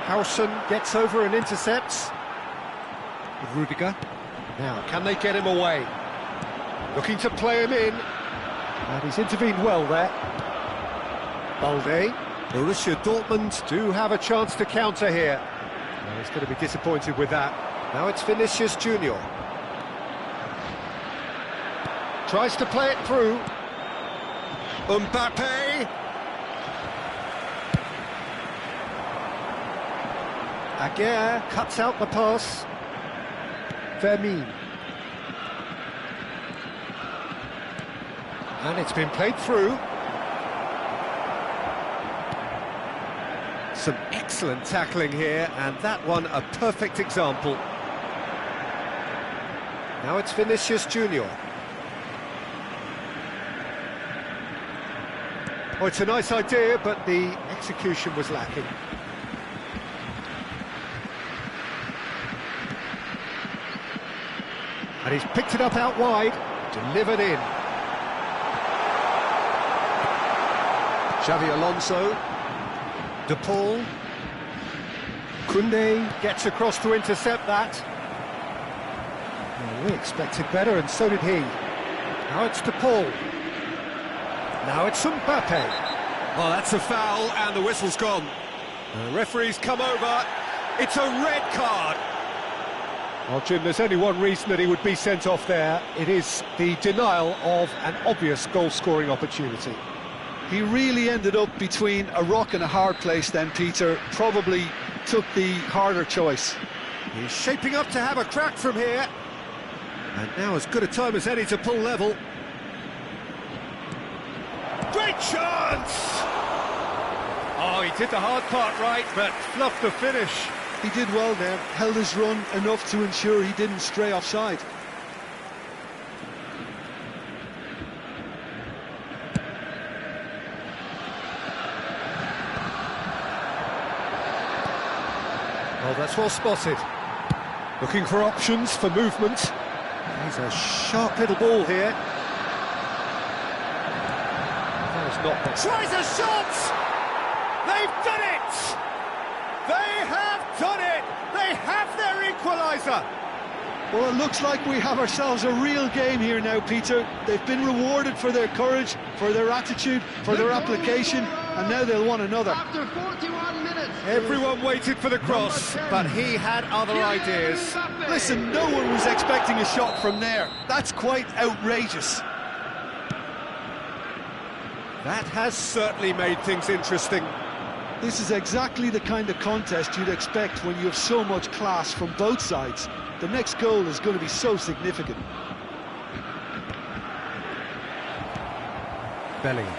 Howson gets over and intercepts. Rudiger. Now, can they get him away? Looking to play him in. And he's intervened well there. Balde. Borussia Dortmund do have a chance to counter here. Well, he's going to be disappointed with that. Now it's Vinicius Junior. Tries to play it through. Mbappe. Aguirre cuts out the pass. Fermin. And it's been played through. Some excellent tackling here, and that one a perfect example. Now it's Vinicius Junior. Oh, it's a nice idea, but the execution was lacking. And he's picked it up out wide, delivered in. Xavi Alonso, De Paul, Koundé gets across to intercept that. Well, we expected better, and so did he. Now it's De Paul. Now it's Mbappe. Oh, that's a foul, and the whistle's gone. The referee's come over. It's a red card. Well, Jim, there's only one reason that he would be sent off there. It is the denial of an obvious goal-scoring opportunity.
He really ended up between a rock and a hard place then, Peter. Probably took the harder choice.
He's shaping up to have a crack from here. And now as good a time as any to pull level. Great chance! Oh, he did the hard part right, but fluffed the finish.
He did well there, held his run enough to ensure he didn't stray offside.
Oh, that's well spotted. Looking for options for movement. He's a sharp little ball here. That was not bad. Tries a shot! They've done it! They have done it! They have their equaliser!
Well, it looks like we have ourselves a real game here now, Peter. They've been rewarded for their courage, for their attitude, for their application, and now they'll want another.
After 41 minutes.
Everyone waited for the cross, but he had other ideas.
Listen, no one was expecting a shot from there. That's quite outrageous.
That has certainly made things interesting.
This is exactly the kind of contest you'd expect when you have so much class from both sides. The next goal is going to be so significant.
Bellingham.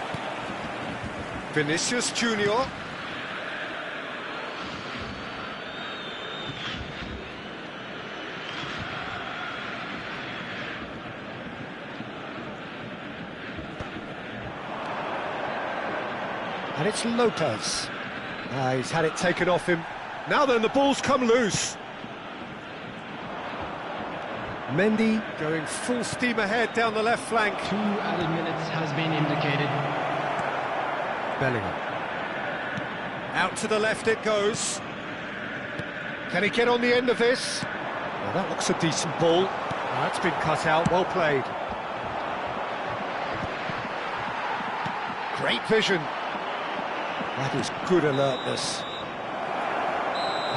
Vinicius Junior. And it's Lopez. He's had it taken off him. Now then, the ball's come loose. Mendy going full steam ahead down the left flank.
2 added minutes has been indicated.
Bellingham. Out to the left it goes. Can he get on the end of this? Well, that looks a decent ball. That's been cut out, well played. Great vision. That is good alertness.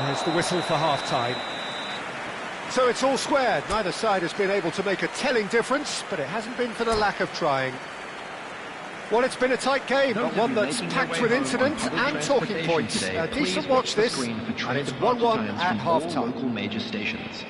There's the whistle for half-time. So it's all squared. Neither side has been able to make a telling difference, but it hasn't been for the lack of trying. Well, it's been a tight game, but one that's packed with incident and talking points. A decent watch this, and it's 1-1 at half-time.
Local major stations.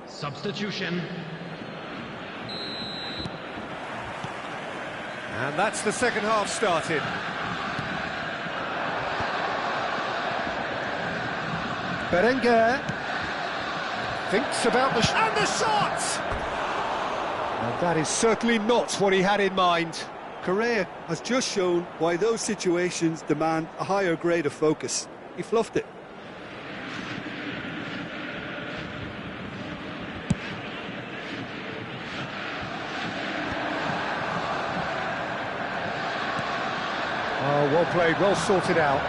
Substitution.
And that's the second half started. Berenguer thinks about the and the shot! And that is certainly not what he had in mind.
Correa has just shown why those situations demand a higher grade of focus. He fluffed it.
Oh, well played, well sorted out.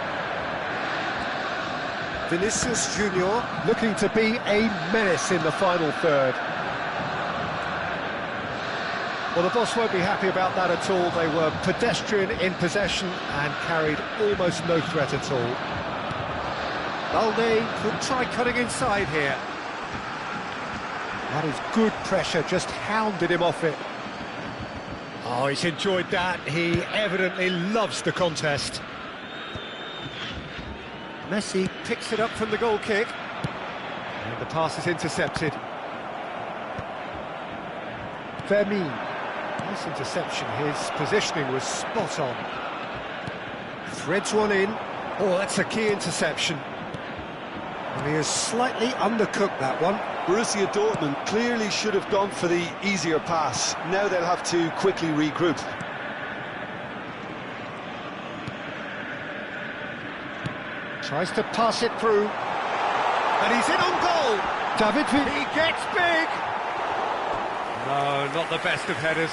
Vinicius Junior looking to be a menace in the final third. Well, the boss won't be happy about that at all. They were pedestrian in possession and carried almost no threat at all. Balde could try cutting inside here. That is good pressure, just hounded him off it. Oh, he's enjoyed that. He evidently loves the contest. Messi picks it up from the goal kick. And the pass is intercepted. Fermin. Nice interception. His positioning was spot on. Threads one in. Oh, that's a key interception. And he has slightly undercooked that one.
Borussia Dortmund clearly should have gone for the easier pass. Now they'll have to quickly regroup.
Tries to pass it through. And he's in on goal.
David,
He gets big. No, not the best of headers.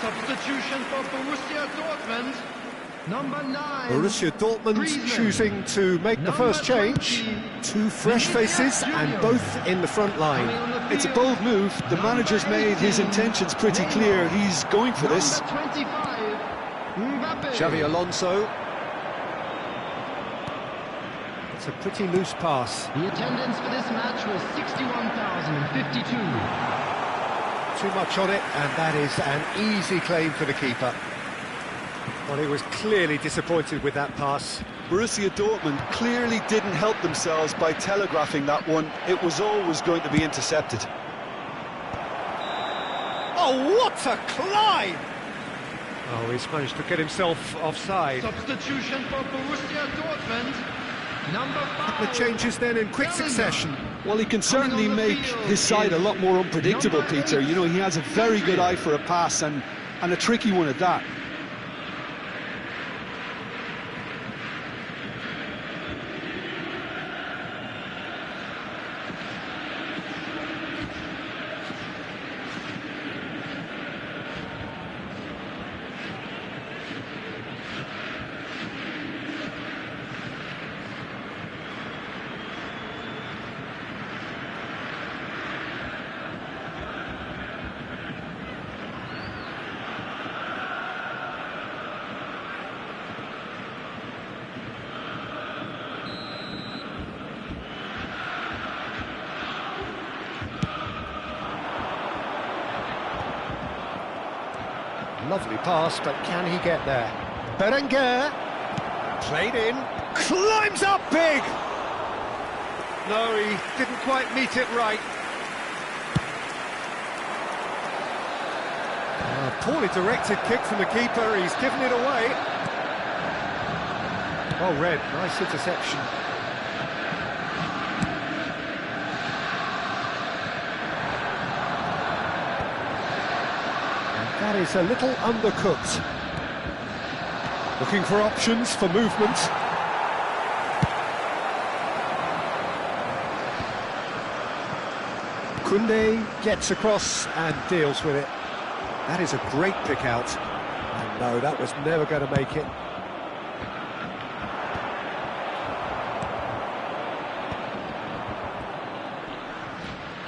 Substitution for Borussia Dortmund. Number 9.
Borussia Dortmund
Griezmann.
choosing to make the first change. 2 fresh faces and both in the front line.
it's a bold move. The manager's made his intentions pretty clear. He's going for this.
Number 25. Mbappe.
Xavi Alonso. It's a pretty loose pass.
The attendance for this match was 61,052.
Too much on it, and that is an easy claim for the keeper. Well, he was clearly disappointed with that pass.
Borussia Dortmund clearly didn't help themselves by telegraphing that one. It was always going to be intercepted.
Oh, what a climb! Oh, he's managed to get himself offside.
Substitution for Borussia Dortmund. Number 5.
The changes then in quick succession.
Well, he can certainly make his side a lot more unpredictable, Peter. You know, he has a very good eye for a pass, and a tricky one at that.
Lovely pass, but can he get there? Berenguer, played in, climbs up big! No, he didn't quite meet it right. Poorly directed kick from the keeper, he's given it away. Well read, nice interception. That is a little undercooked. Looking for options for movement. Koundé gets across and deals with it. That is a great pick out. And no, that was never going to make it.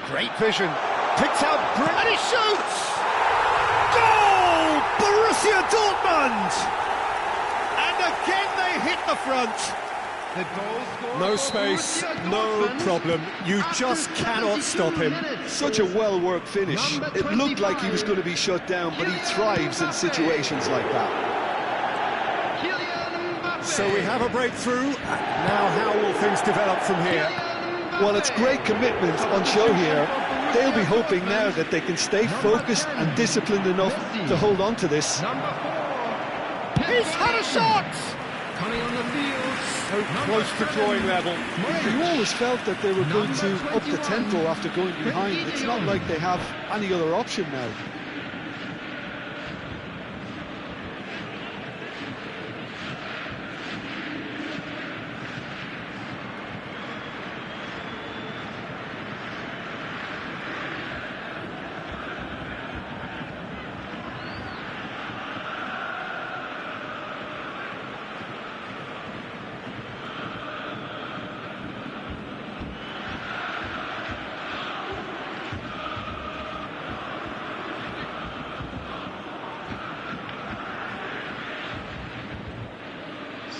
Great vision. Picked out, and he shoots! Goal! Borussia Dortmund! And again they hit the front.
The goal scorer
No
for
space,
Borussia
no
Dortmund.
problem. You
After
just cannot
72
stop him.
minutes
Such a
is
well-worked finish.
number
It looked like he was
25.
going to be shut down, but he thrives in situations like that.
Kylian Mbappe.
So we have a breakthrough. Now how will things develop from here?
Well, it's great commitment on show here. They'll be hoping now that they can stay focused and disciplined enough to hold on to this.
Number 4.
He's had a shot!
Coming on the field.
So close to drawing level.
You always felt that they were going to up the tempo after going behind. It's not like they have any other option now.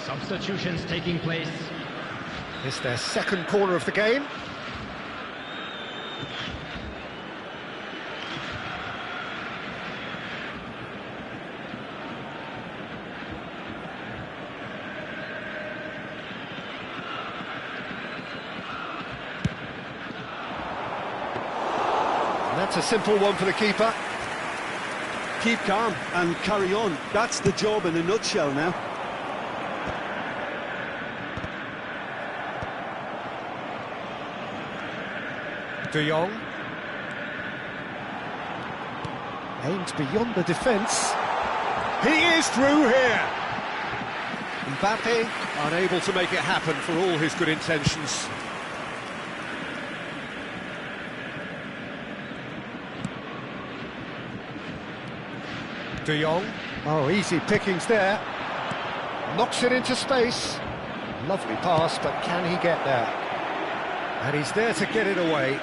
Substitutions taking place.
It's their second corner of the game. That's a simple one for the keeper.
Keep calm and carry on. That's the job in a nutshell now.
De Jong. Aimed beyond the defence. He is through here. Mbappe unable to make it happen for all his good intentions. De Jong. Oh, easy pickings there. Knocks it into space. Lovely pass, but can he get there? And he's there to get it away.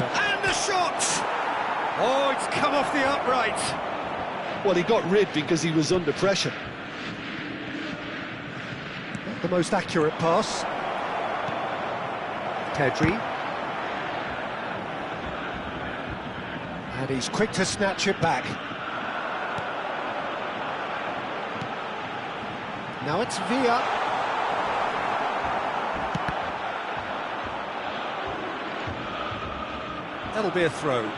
And the shot! Oh, it's come off the upright.
Well, he got rid because he was under pressure.
Not the most accurate pass. Pedri. And he's quick to snatch it back. Now it's Villa. That'll be a throw.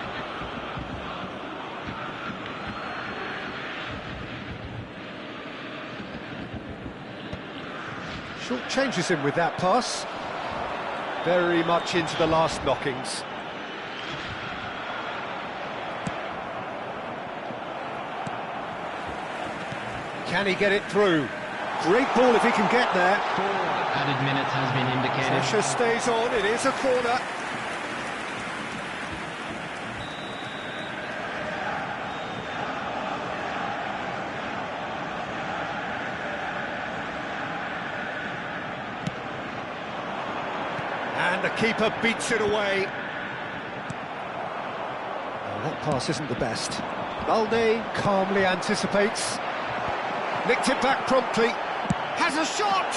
Short changes him with that pass. Very much into the last knockings. Can he get it through? Great ball if he can get there.
4 added minutes has been indicated.
Pressure stays on, it is a corner. And the keeper beats it away. Oh, that pass isn't the best. Balde calmly anticipates. Nicked it back promptly. Has a shot!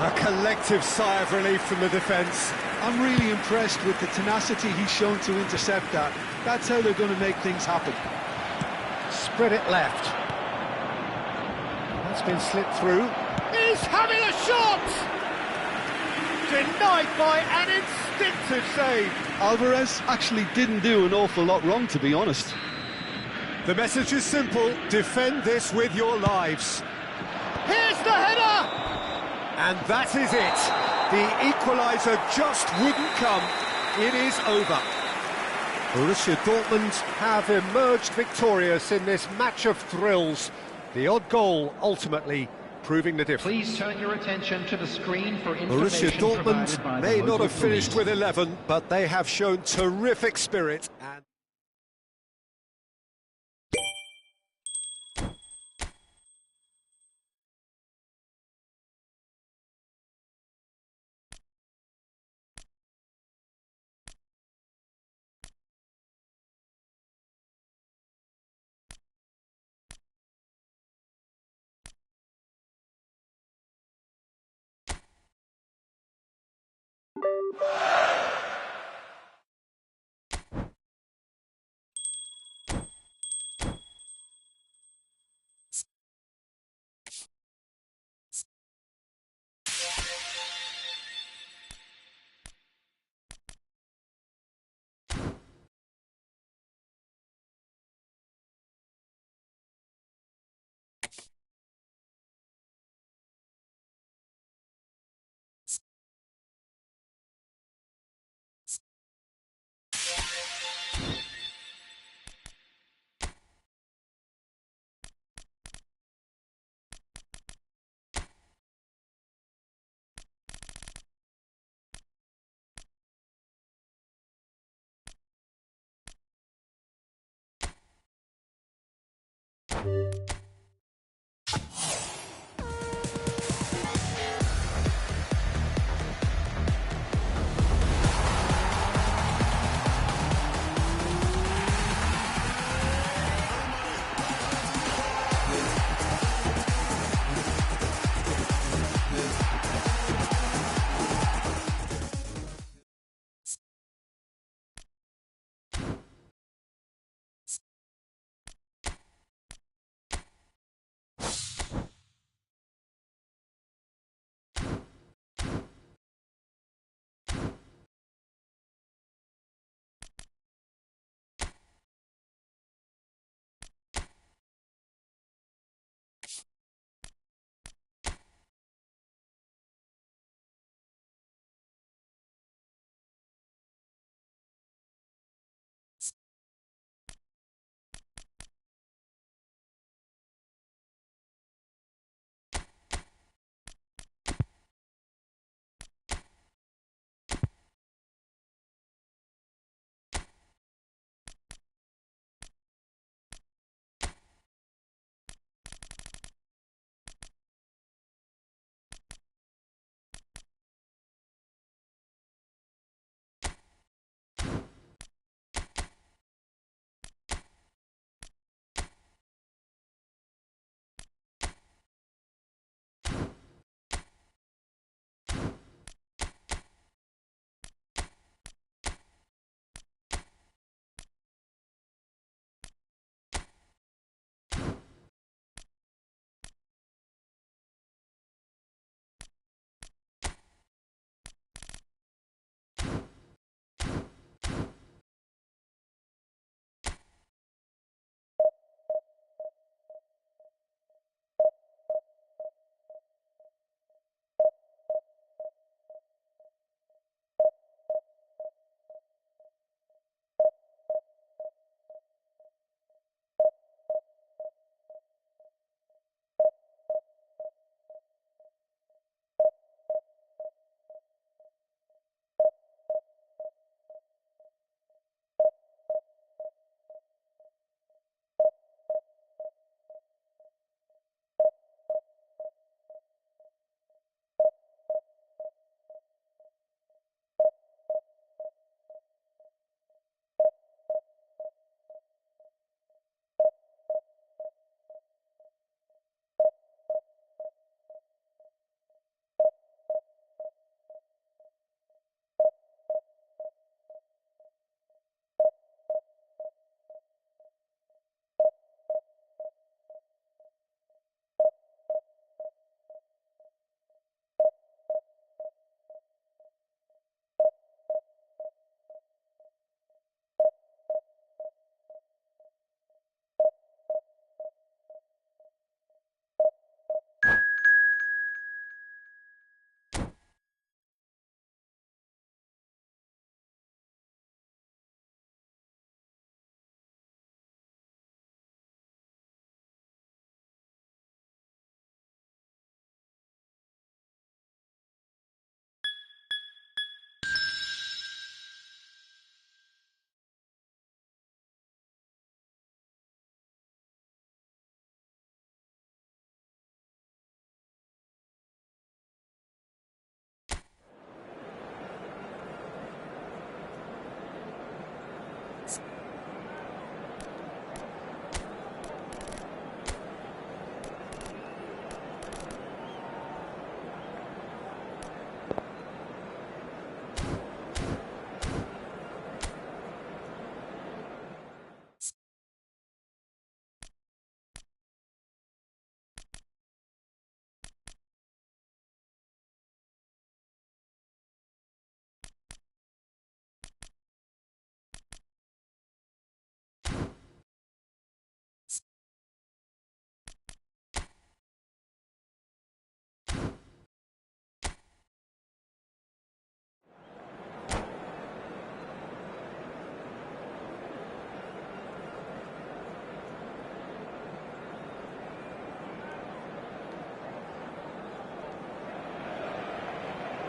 A collective sigh of relief from the defence.
I'm really impressed with the tenacity he's shown to intercept that. That's how they're going to make things happen.
Spread it left. That's been slipped through. He's having a shot! Denied by an instinctive save.
Alvarez actually didn't do an awful lot wrong, to be honest.
The message is simple: defend this with your lives. Here's the header! And that is it. The equaliser just wouldn't come. It is over. Borussia Dortmund have emerged victorious in this match of thrills. The odd goal ultimately proving the difference.
Please turn your attention to the screen for
Borussia
information
Dortmund
provided by the
may not
local
have finished
police.
with 11, but they have shown terrific spirit and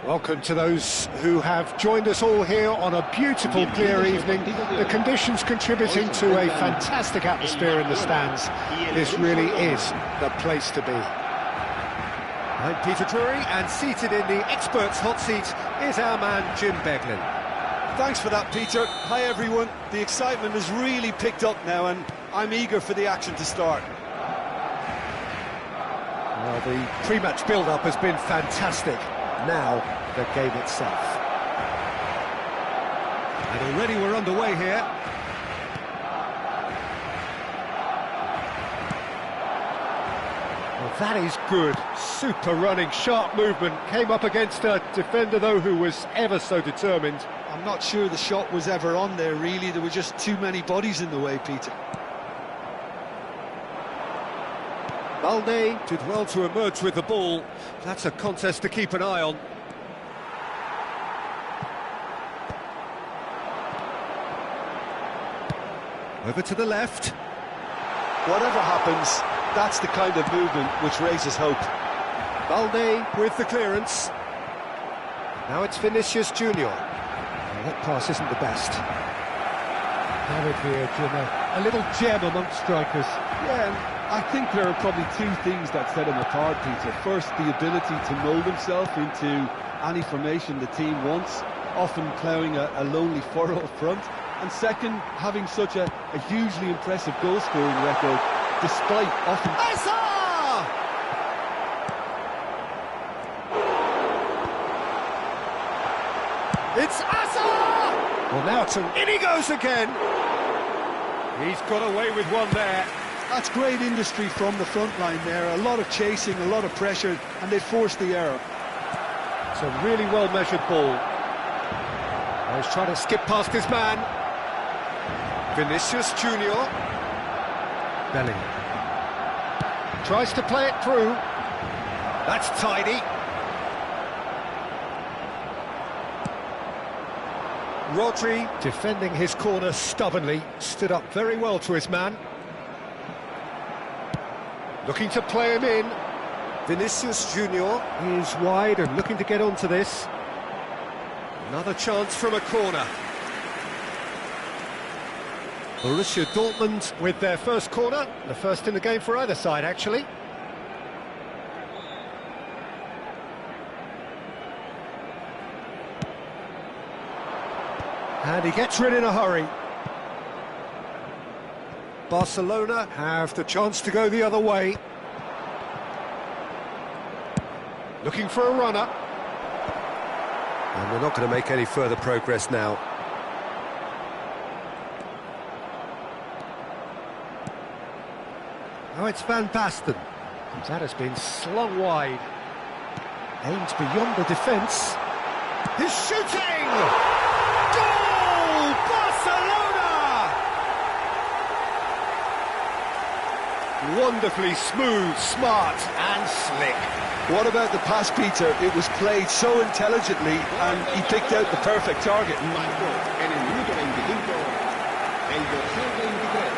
Welcome to those who have joined us all here on a beautiful, clear evening. The conditions contributing to a fantastic atmosphere in the stands. This really is the place to be. I'm Peter Drury, and seated in the experts' hot seat is our man Jim Beglin.
Thanks for that, Peter. Hi, everyone. The excitement has really picked up now, and I'm eager for the action to start.
Well, the pre-match build-up has been fantastic. Now, the game itself. And already we're underway here. Well, that is good. Super running, sharp movement. Came up against a defender, though, who was ever so determined.
I'm not sure the shot was ever on there, really. There were just too many bodies in the way, Peter.
Balde did well to emerge with the ball. That's a contest to keep an eye on. Over to the left.
Whatever happens, that's the kind of movement which raises hope.
Balde with the clearance. Now it's Vinicius Junior. Well, that pass isn't the best. Have it here, Jim. A little gem amongst strikers.
Yeah, and I think there are probably two things that set him apart, Peter. First, the ability to mould himself into any formation the team wants, often ploughing a lonely furrow up front. And second, having such a hugely impressive goal-scoring record, despite often...
Asa! It's Asa! Well, now in he goes again. He's got away with one there.
That's great industry from the front line there. A lot of chasing, a lot of pressure, and they forced the error.
It's a really well-measured ball. Oh, he's trying to skip past his man. Vinicius Junior. Bellingham. Tries to play it through. That's tidy. Rodri, defending his corner stubbornly, stood up very well to his man. Looking to play him in. Vinicius Junior is wide and looking to get onto this. Another chance from a corner. Borussia Dortmund with their first corner, the first in the game for either side, actually. And he gets rid in a hurry. Barcelona have the chance to go the other way. Looking for a runner. And we're not going to make any further progress now. Oh, it's Van Basten. That has been slung wide. Aimed beyond the defence. He's shooting! Goal! Barcelona! Wonderfully smooth, smart and slick.
What about the pass, Peter? It was played so intelligently and he picked out the perfect target.
Marcó en el minuto 25 el dorsal 23.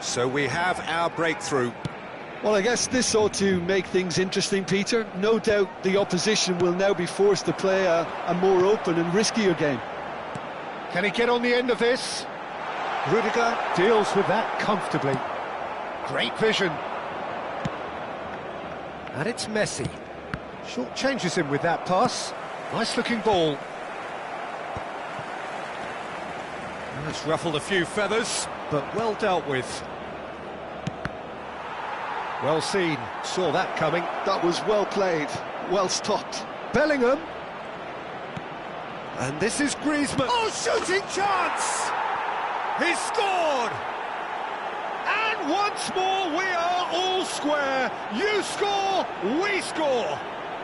So we have our breakthrough.
Well, I guess this ought to make things interesting, Peter. No doubt the opposition will now be forced to play a more open and riskier game.
Can he get on the end of this? Rudiger deals with that comfortably. Great vision. And it's Messi. Short changes him with that pass. Nice looking ball. That's ruffled a few feathers, but well dealt with. Well seen, saw that coming.
That was well played, well stopped.
Bellingham. And this is Griezmann. Oh, shooting chance! He's scored! And once more we are all square. You score, we score.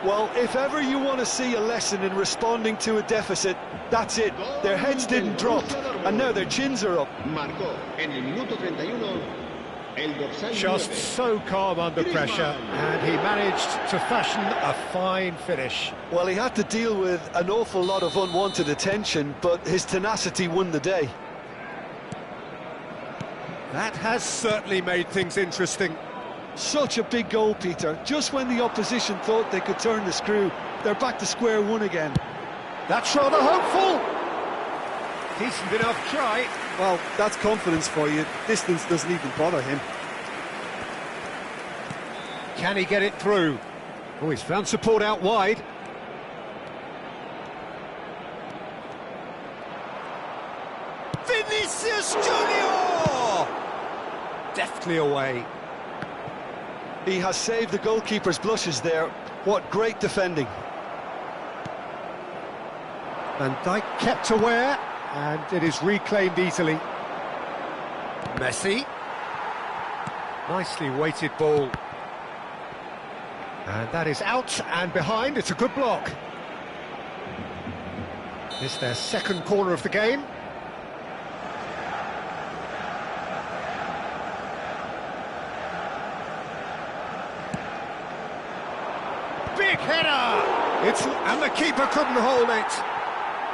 Well, if ever you want to see a lesson in responding to a deficit, that's it. Their heads didn't drop, and now their chins are up.
Marcó en el minuto 31
Just so calm under pressure, and he managed to fashion a fine finish.
Well, he had to deal with an awful lot of unwanted attention, but his tenacity won the day.
That has certainly made things interesting.
Such a big goal, Peter. Just when the opposition thought they could turn the screw, they're back to square one again.
That's rather hopeful. Decent enough try.
Well, that's confidence for you. Distance doesn't even bother him.
Can he get it through? Oh, he's found support out wide. Vinicius Junior! Deftly away.
He has saved the goalkeeper's blushes there. What great defending.
Van Dijk kept aware, and it is reclaimed easily. Messi. Nicely weighted ball. And that is out and behind. It's a good block. It's their second corner of the game. Big header! And the keeper couldn't hold it.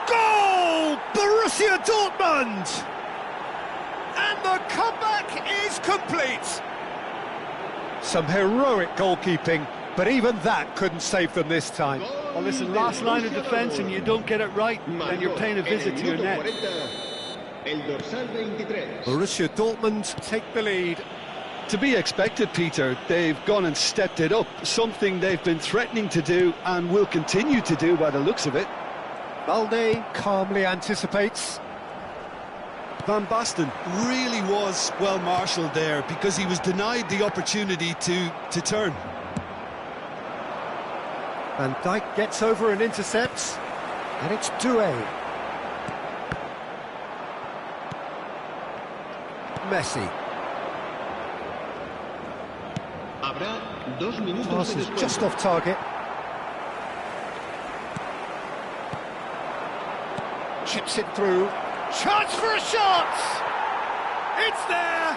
Goal! Borussia Dortmund! And the comeback is complete. Some heroic goalkeeping, but even that couldn't save them this time.
Well, listen, last line of defence and you don't get it right, then you're paying a visit to your net.
Borussia Dortmund take the lead.
To be expected, Peter. They've gone and stepped it up, something they've been threatening to do and will continue to do by the looks of it.
Balde calmly anticipates.
Van Basten really was well marshalled there because he was denied the opportunity to turn.
Van Dijk gets over and intercepts, and it's Doué. Messi. Pass is just off target. Chips it through. Chance for a shot! It's there!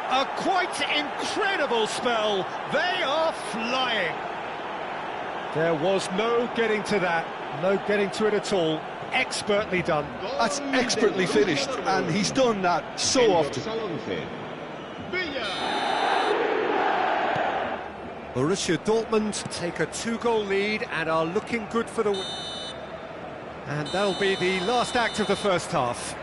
A quite incredible spell. They are flying. There was no getting to that. No getting to it at all. Expertly done.
That's expertly finished, and he's done that so often.
Borussia Dortmund take a 2-goal lead and are looking good for the win. And that'll be the last act of the first half.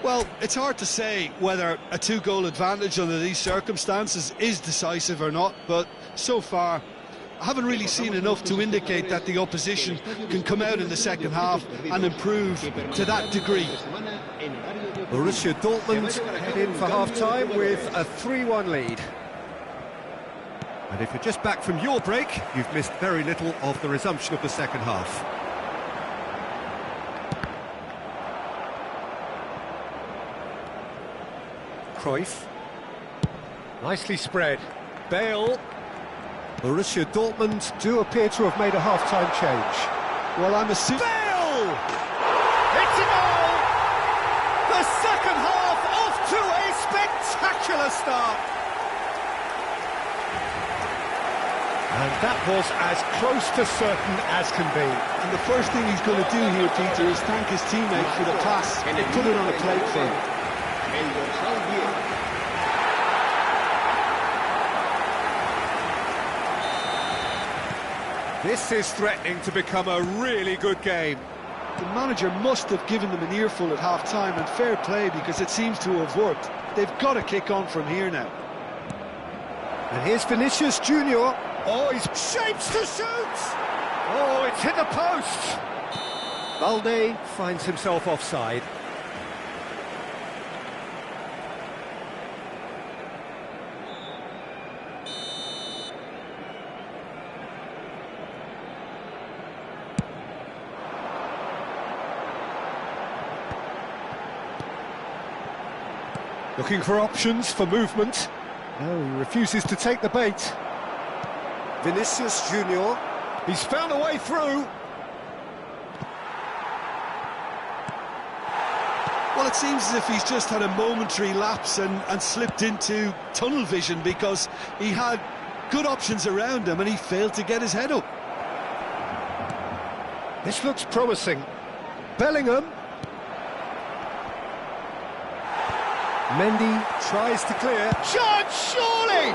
Well, it's hard to say whether a 2-goal advantage under these circumstances is decisive or not, but so far I haven't really seen enough to indicate that the opposition can come out in the second half and improve to that degree.
Borussia Dortmund head in for half-time with a 3-1 lead. And if you're just back from your break, you've missed very little of the resumption of the second half. Cruyff. Nicely spread. Bale. Borussia Dortmund do appear to have made a half-time change.
Well, I'm assuming...
Bale! It's a goal! The second half off to a spectacular start. And that was as close to certain as can be.
And the first thing he's going to do here, Peter, is thank his teammate for the pass and put it on a plate for him.
This is threatening to become a really good game.
The manager must have given them an earful at half-time, and fair play because it seems to have worked. They've got to kick on from here now.
And here's Vinicius Junior. Oh, he's shapes to shoot! Oh, it's hit the post! Balde finds himself offside. Looking for options for movement. No, he refuses to take the bait. Vinicius Junior. He's found a way through.
Well, it seems as if he's just had a momentary lapse and slipped into tunnel vision, because he had good options around him and he failed to get his head up.
This looks promising. Bellingham. Mendy tries to clear. Shot, surely!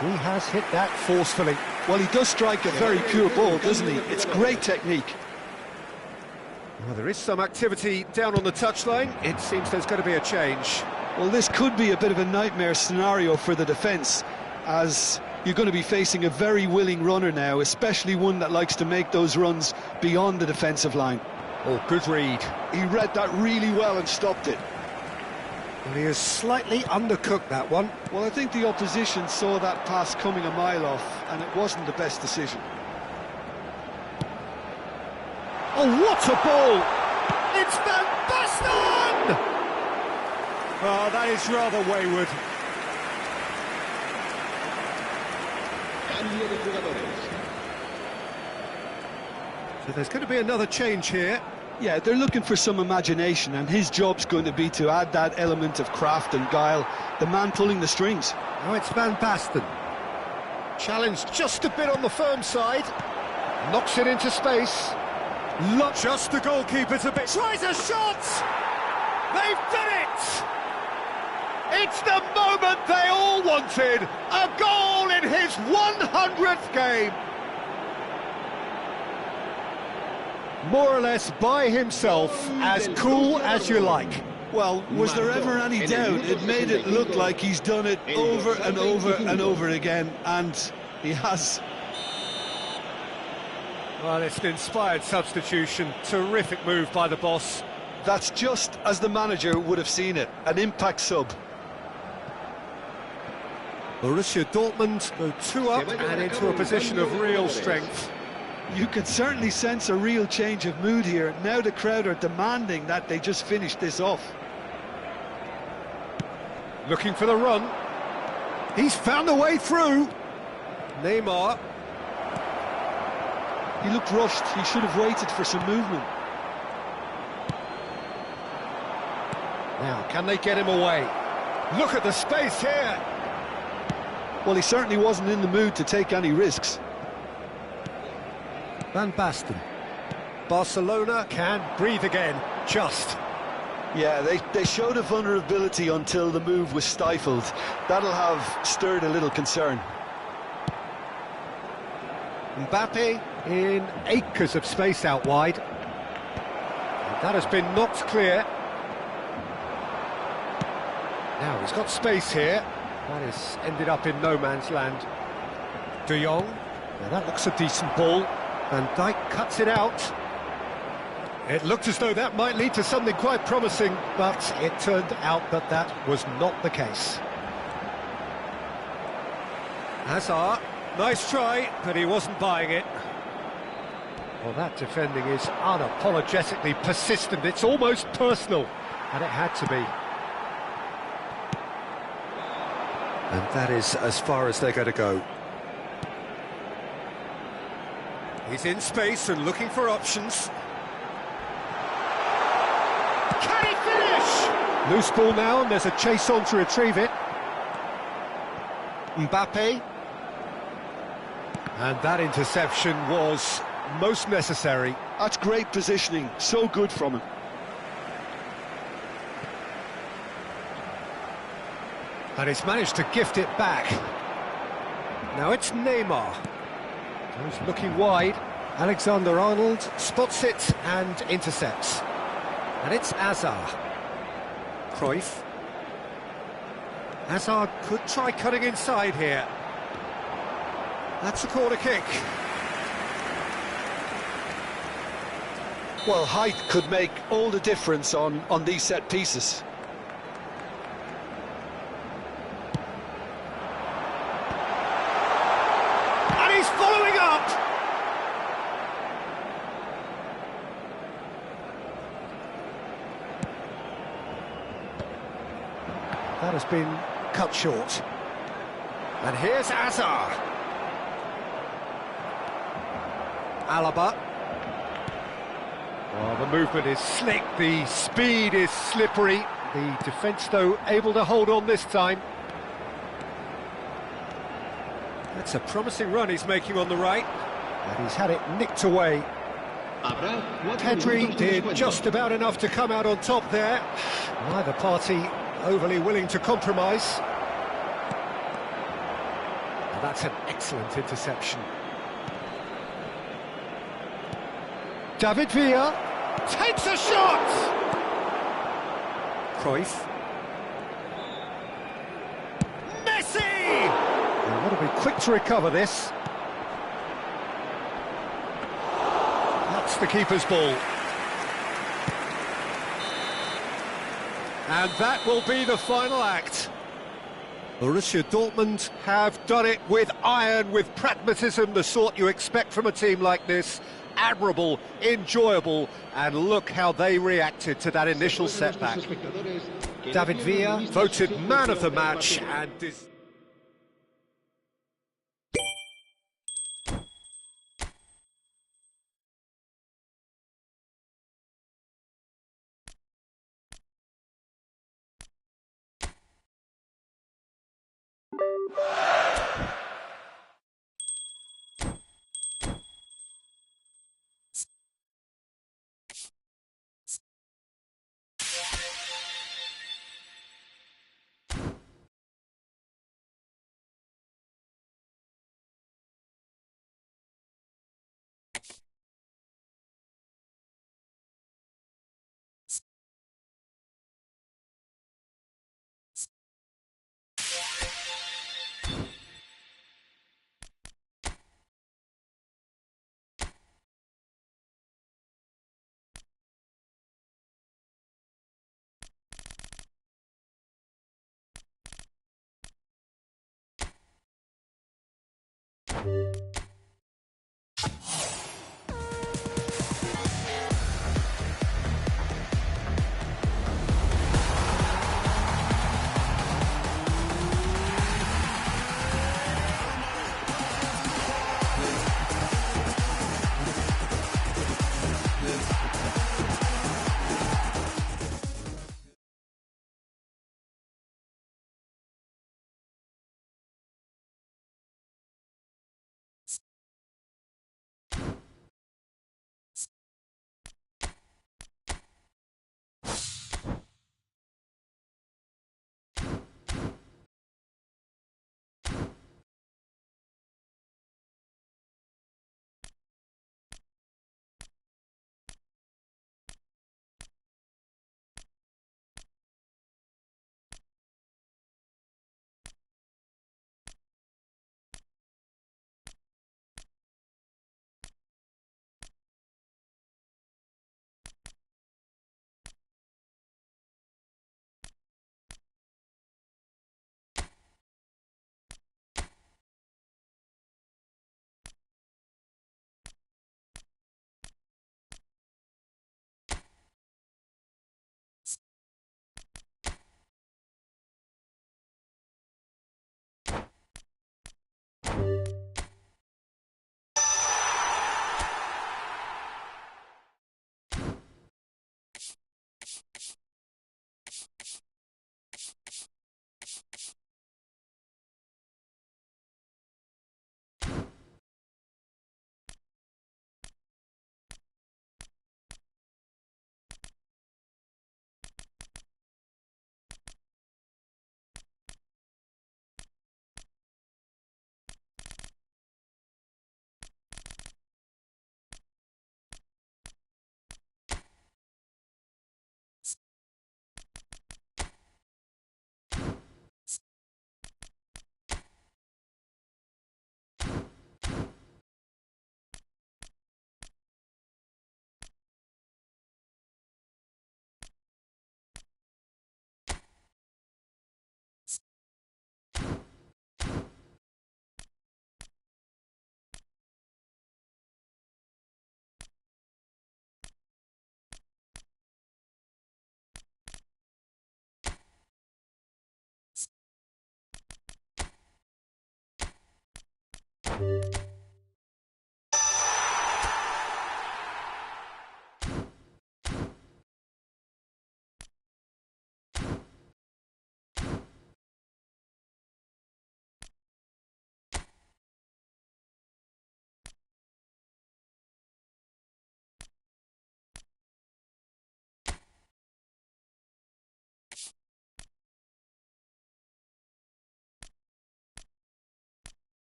He has hit that forcefully.
Well, he does strike a very pure ball, doesn't he? It's great technique.
Well, there is some activity down on the touchline. It seems there's going to be a change.
Well, this could be a bit of a nightmare scenario for the defence, as you're going to be facing a very willing runner now, especially one that likes to make those runs beyond the defensive line.
Oh, good read.
He read that really well and stopped it.
Well, he has slightly undercooked that one.
Well, I think the opposition saw that pass coming a mile off, and it wasn't the best decision.
Oh, what a ball! It's Van Basten! Oh, that is rather wayward. So there's going to be another change here.
Yeah, they're looking for some imagination, and his job's going to be to add that element of craft and guile, the man pulling the strings.
Now it's Van Basten. Challenged just a bit on the firm side. Knocks it into space. Look, just the goalkeeper's a bit. Tries a shot! They've done it! It's the moment they all wanted! A goal in his 100th game! More or less by himself, as cool as you like.
Well, was there ever any doubt? It made it look like he's done it over and over and over again, and he has.
Well, it's an inspired substitution. Terrific move by the boss.
That's just as the manager would have seen it, an impact sub.
Borussia Dortmund go 2 up and into a position of real strength.
You can certainly sense a real change of mood here. Now the crowd are demanding that they just finish this off.
Looking for the run. He's found a way through. Neymar.
He looked rushed. He should have waited for some movement.
Now, can they get him away? Look at the space here.
Well, he certainly wasn't in the mood to take any risks.
Van Basten. Barcelona can breathe again, just.
Yeah, they showed a vulnerability until the move was stifled. That'll have stirred a little concern.
Mbappe in acres of space out wide. And that has been knocked clear. Now he's got space here. That has ended up in no man's land. De Jong. Now that looks a decent ball. Van Dijk cuts it out. It looked as though that might lead to something quite promising, but it turned out that that was not the case. Hazard, nice try, but he wasn't buying it. Well, that defending is unapologetically persistent. It's almost personal, and it had to be. And that is as far as they're going to go. He's in space and looking for options. Can he finish? Loose ball now, and there's a chase on to retrieve it. Mbappe. And that interception was most necessary.
That's great positioning, so good from him.
And he's managed to gift it back. Now it's Neymar. He's looking wide. Alexander-Arnold spots it and intercepts. And it's Hazard. Cruyff. Hazard could try cutting inside here. That's a corner kick.
Well, height could make all the difference on these set pieces.
And he's following up! That has been cut short. And here's Hazard. Alaba. Well, the movement is slick, the speed is slippery. The defence, though, able to hold on this time. That's a promising run he's making on the right. And he's had it nicked away. Pedri did just about enough to come out on top there. Neither party overly willing to compromise. And that's an excellent interception. David Villa takes a shot! Cruyff. Messi! They've got to be quick to recover this. That's the keeper's ball. And that will be the final act. Borussia Dortmund have done it with iron, with pragmatism, the sort you expect from a team like this. Admirable, enjoyable, and look how they reacted to that initial setback. David Villa voted man of the match and...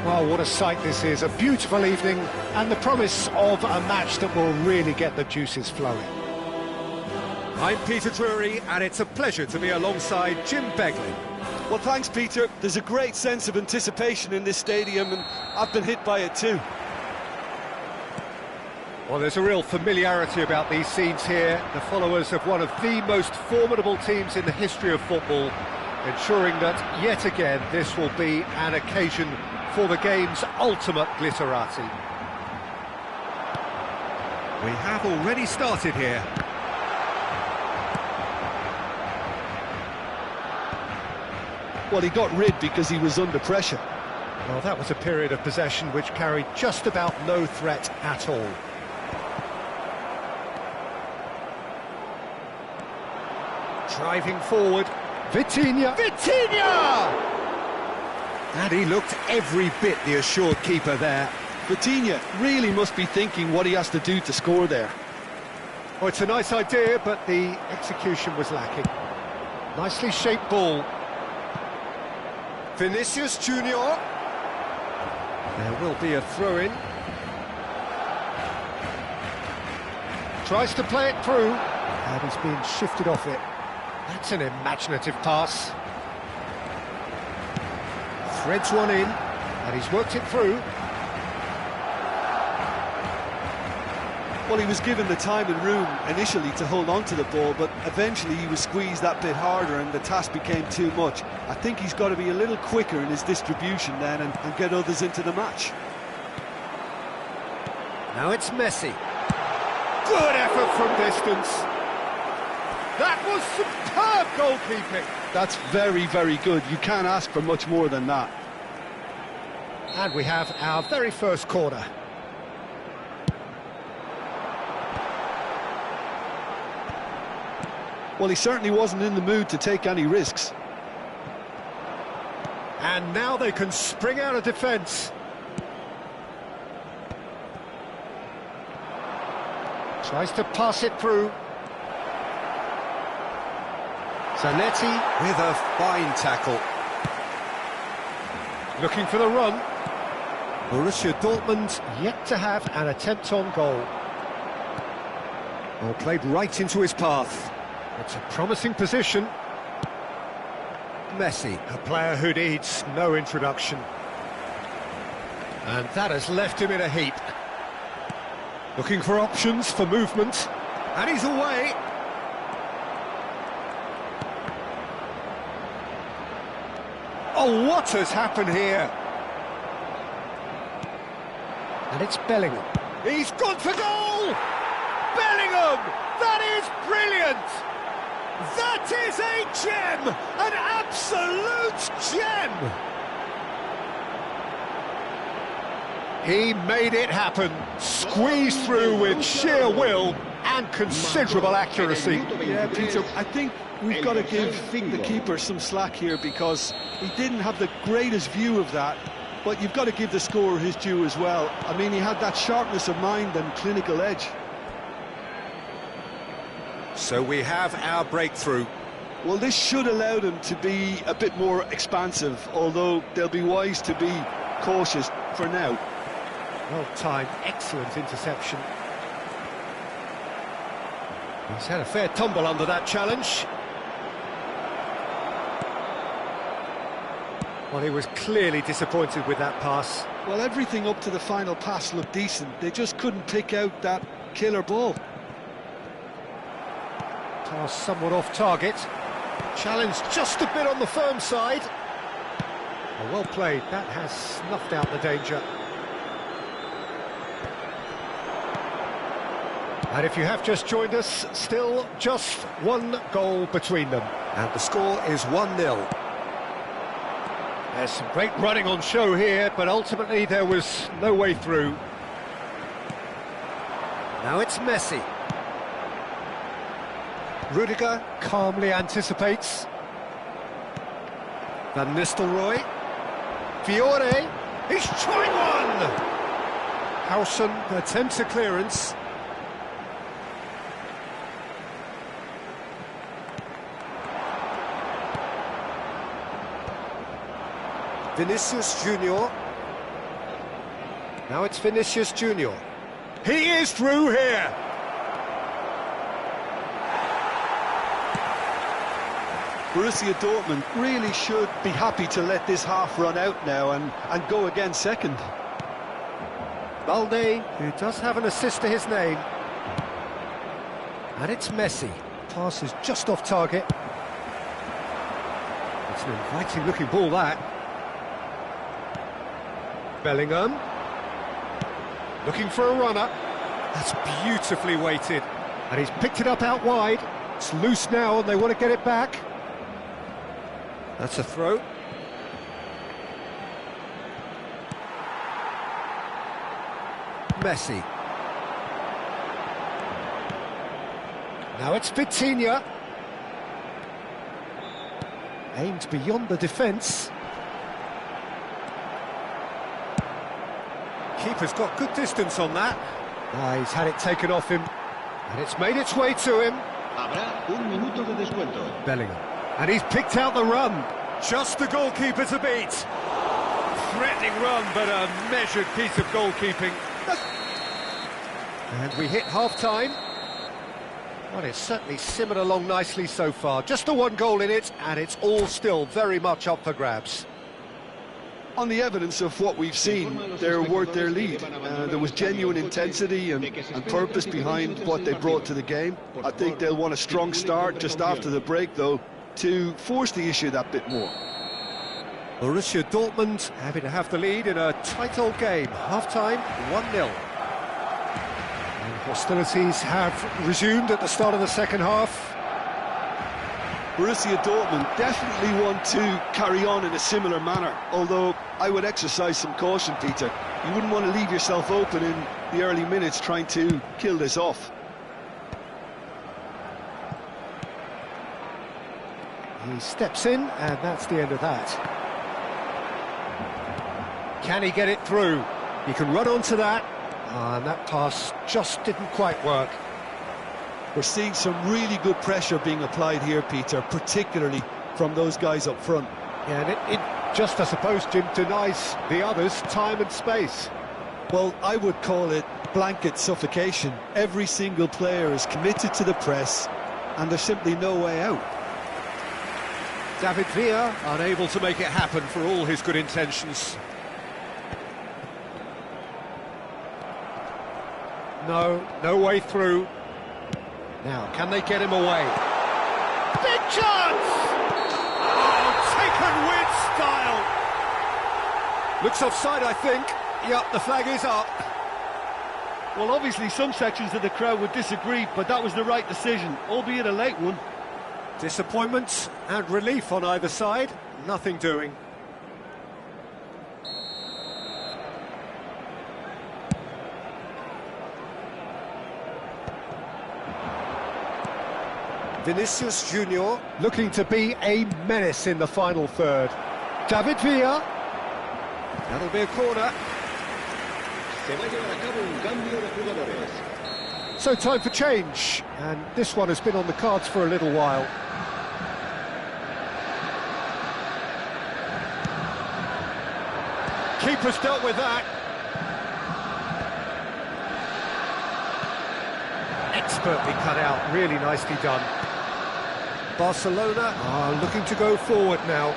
Well, what a sight this is. A beautiful evening and the promise of a match that will really get the juices flowing. I'm Peter Drury, and it's a pleasure to be alongside Jim Beglin.
Well, thanks, Peter. There's a great sense of anticipation in this stadium, and I've been hit by it too.
Well, there's a real familiarity about these scenes here. The followers of one of the most formidable teams in the history of football, ensuring that, yet again, this will be an occasion for the game's ultimate glitterati. We have already started here.
Well, he got rid because he was under pressure.
Well, that was a period of possession which carried just about no threat at all. Driving forward, Vitinha! And he looked every bit the assured keeper there.
Vitinha really must be thinking what he has to do to score there.
Oh, it's a nice idea, but the execution was lacking. Nicely shaped ball. Vinicius Junior. There will be a throw-in. Tries to play it through, and he's being shifted off it. That's an imaginative pass. Threads one in, and he's worked it through.
Well, he was given the time and room initially to hold on to the ball, but eventually he was squeezed that bit harder and the task became too much. I think he's got to be a little quicker in his distribution then and get others into the match.
Now it's Messi. Good effort from distance. That was superb goalkeeping.
That's very, very good. You can't ask for much more than that.
And we have our very first corner.
Well, he certainly wasn't in the mood to take any risks.
And now they can spring out of defence. Tries to pass it through. Zanetti with a fine tackle. Looking for the run. Borussia Dortmund yet to have an attempt on goal. Well, played right into his path. It's a promising position. Messi, a player who needs no introduction. And that has left him in a heap. Looking for options for movement. And he's away. Oh, what has happened here? And it's Bellingham. He's gone for goal! Bellingham! That is brilliant! That is a gem! An absolute gem! He made it happen. Squeezed through with sheer will and considerable accuracy.
Yeah, Peter, I think we've got to give the keeper some slack here because he didn't have the greatest view of that, but you've got to give the scorer his due as well. I mean, he had that sharpness of mind and clinical edge.
So we have our breakthrough.
Well, this should allow them to be a bit more expansive, although they'll be wise to be cautious for now.
Well timed, excellent interception. He's had a fair tumble under that challenge. Well, he was clearly disappointed with that pass.
Well, everything up to the final pass looked decent. They just couldn't pick out that killer ball.
Pass somewhat off target. Challenge just a bit on the firm side. Oh, well played. That has snuffed out the danger. And if you have just joined us, still just one goal between them. And the score is 1-0. There's some great running on show here, but ultimately there was no way through. Now it's Messi. Rudiger calmly anticipates. Van Nistelrooy. Fiore. He's trying one! Howson attempts a clearance. Vinicius Junior. Now it's Vinicius Junior. He is through here.
Borussia Dortmund really should be happy to let this half run out now and go again second.
Balde, who does have an assist to his name. And it's Messi. Pass is just off target. It's an inviting looking ball, that. Bellingham. Looking for a runner. That's beautifully weighted. And he's picked it up out wide. It's loose now and they want to get it back. That's a throw. Messi. Now it's Vitinha. Aimed beyond the defence. Keeper's got good distance on that. He's had it taken off him. And it's made its way to him.
Habrá un minuto de descuento.
Bellingham. And he's picked out the run. Just the goalkeeper to beat. Threatening run, but a measured piece of goalkeeping. And we hit half-time. Well, it's certainly simmered along nicely so far. Just the one goal in it, and it's all still very much up for grabs.
On the evidence of what we've seen, they're worth their lead. There was genuine intensity and purpose behind what they brought to the game. I think they'll want a strong start just after the break, though, to force the issue that bit more.
Borussia Dortmund happy to have the lead in a tight old game. Half-time, 1-0. And hostilities have resumed at the start of the second half.
Borussia Dortmund definitely want to carry on in a similar manner, although I would exercise some caution, Peter. You wouldn't want to leave yourself open in the early minutes trying to kill this off.
He steps in, and that's the end of that. Can he get it through? He can run onto that, and that pass just didn't quite work.
We're seeing some really good pressure being applied here, Peter, particularly from those guys up front.
Yeah, and it just, I suppose, Jim, denies the others time and space.
Well, I would call it blanket suffocation. Every single player is committed to the press, and there's simply no way out.
David Villa unable to make it happen for all his good intentions. No way through. Now, can they get him away? Big chance! Oh, taken with style! Looks offside, I think. Yep, the flag is up.
Well, obviously some sections of the crowd would disagree, but that was the right decision, albeit a late one.
Disappointment and relief on either side. Nothing doing. Vinicius Junior looking to be a menace in the final third. David Villa. That'll be a corner. So time for change, and this one has been on the cards for a little while. Keeper's dealt with that. Expertly cut out, really nicely done. Barcelona are looking to go forward now.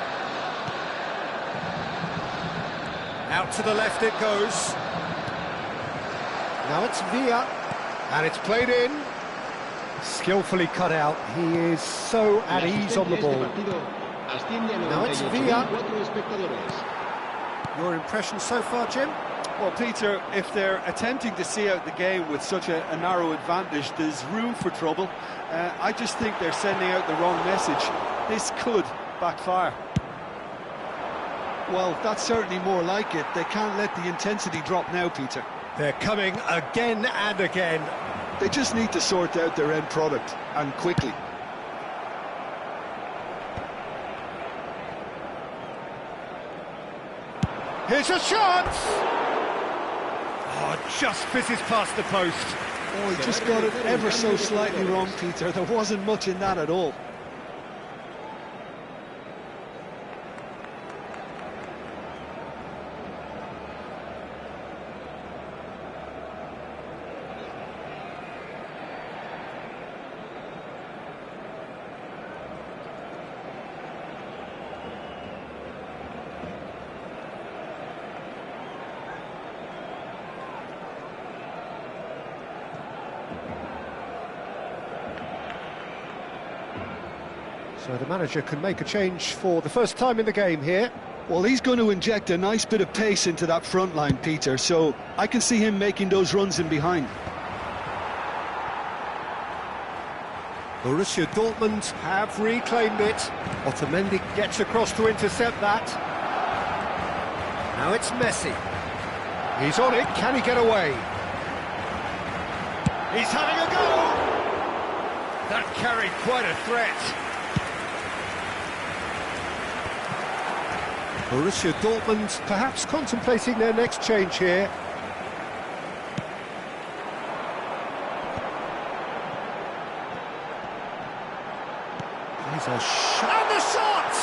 Out to the left it goes. Now it's Villa, and it's played in. Skillfully cut out. He is so at ease on the ball. Now it's Villa. Your impression so far, Jim?
Well, Peter, if they're attempting to see out the game with such a narrow advantage, there's room for trouble. I just think they're sending out the wrong message. This could backfire. Well, that's certainly more like it. They can't let the intensity drop now, Peter.
They're coming again and again.
They just need to sort out their end product, and quickly.
Here's a shot! Oh, just fizzes past the post.
Oh, he just got it ever so slightly wrong, Peter. There wasn't much in that at all.
So the manager can make a change for the first time in the game here.
Well, he's going to inject a nice bit of pace into that front line, Peter, so I can see him making those runs in behind.
Borussia Dortmund have reclaimed it. Otamendi gets across to intercept that. Now it's Messi. He's on it, can he get away? He's having a go! That carried quite a threat. Borussia Dortmund perhaps contemplating their next change here. There's a shot. And the shot!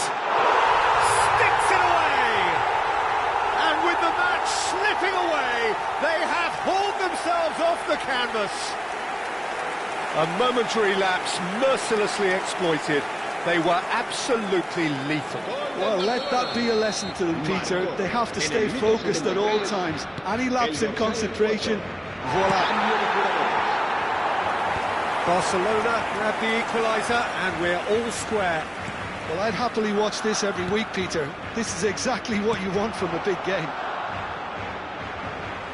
Sticks it away! And with the match slipping away, they have hauled themselves off the canvas. A momentary lapse mercilessly exploited. They were absolutely lethal.
Well, let that be a lesson to them, Peter. They have to stay focused at all times. Any lapse in concentration, voila.
Barcelona grab the equaliser and we're all square.
Well, I'd happily watch this every week, Peter. This is exactly what you want from a big game.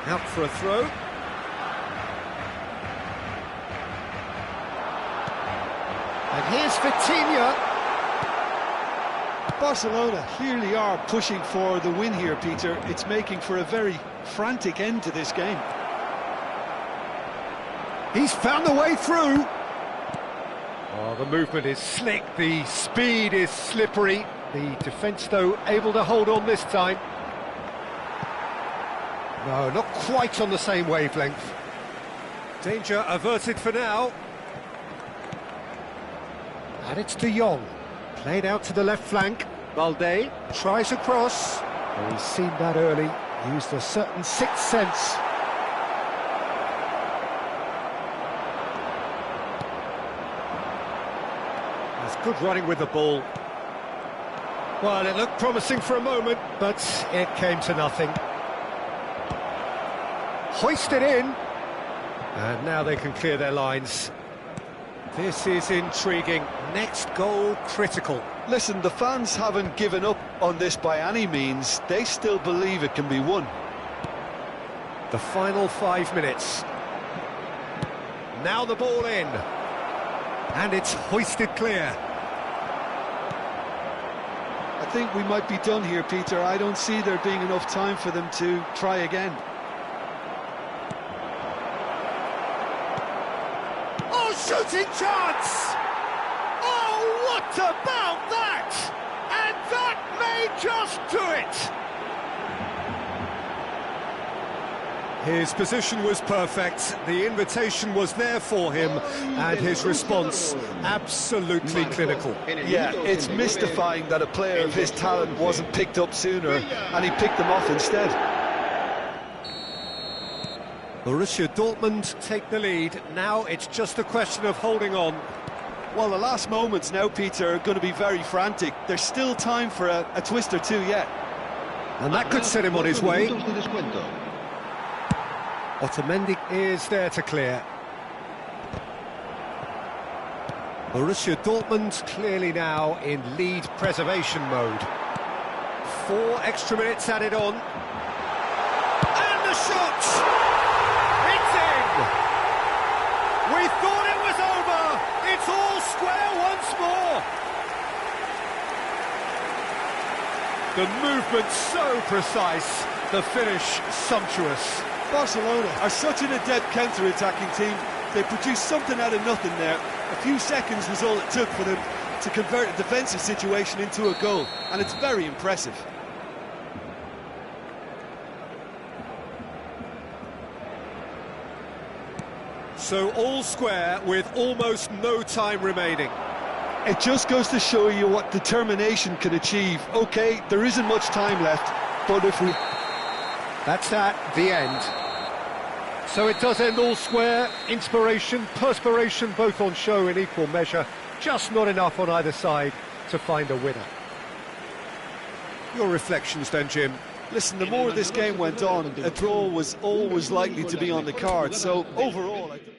Out for a throw. And here's Vitinha.
Barcelona clearly are pushing for the win here, Peter. It's making for a very frantic end to this game.
He's found the way through. Oh, the movement is slick, the speed is slippery. The defence, though, able to hold on this time. No, not quite on the same wavelength. Danger averted for now. And it's De Jong. Played out to the left flank. Balde tries a cross. Oh, he's seen that early. Used a certain sixth sense. That's good running with the ball. Well, it looked promising for a moment, but it came to nothing. Hoisted in. And now they can clear their lines. This is intriguing. Next goal critical.
Listen, the fans haven't given up on this by any means. They still believe it can be won.
The final 5 minutes. Now the ball in. And it's hoisted clear.
I think we might be done here, Peter. I don't see there being enough time for them to try again.
Oh, shooting chance! Oh, what about that? And that may just do it! His position was perfect, the invitation was there for him, and his response absolutely clinical.
Yeah, it's mystifying that a player of his talent wasn't picked up sooner, and he picked them off instead.
Borussia Dortmund take the lead. Now it's just a question of holding on.
Well, the last moments now, Peter, are going to be very frantic. There's still time for a twist or two yet.
And that could set him on his way. Otamendi is there to clear. Borussia Dortmund clearly now in lead preservation mode. 4 extra minutes added on. And the shot! It's in! We thought it was over! It's all square once more! The movement so precise, the finish sumptuous.
Barcelona are such an adept counter-attacking team. They produced something out of nothing there. A few seconds was all it took for them to convert a defensive situation into a goal, and it's very impressive.
So all square with almost no time remaining.
It just goes to show you what determination can achieve. Okay, there isn't much time left, but if we...
That's at the end. So it does end all square. Inspiration, perspiration, both on show in equal measure. Just not enough on either side to find a winner. Your reflections then, Jim?
Listen, the more this game went on, a draw was always likely to be on the card. So overall, I think...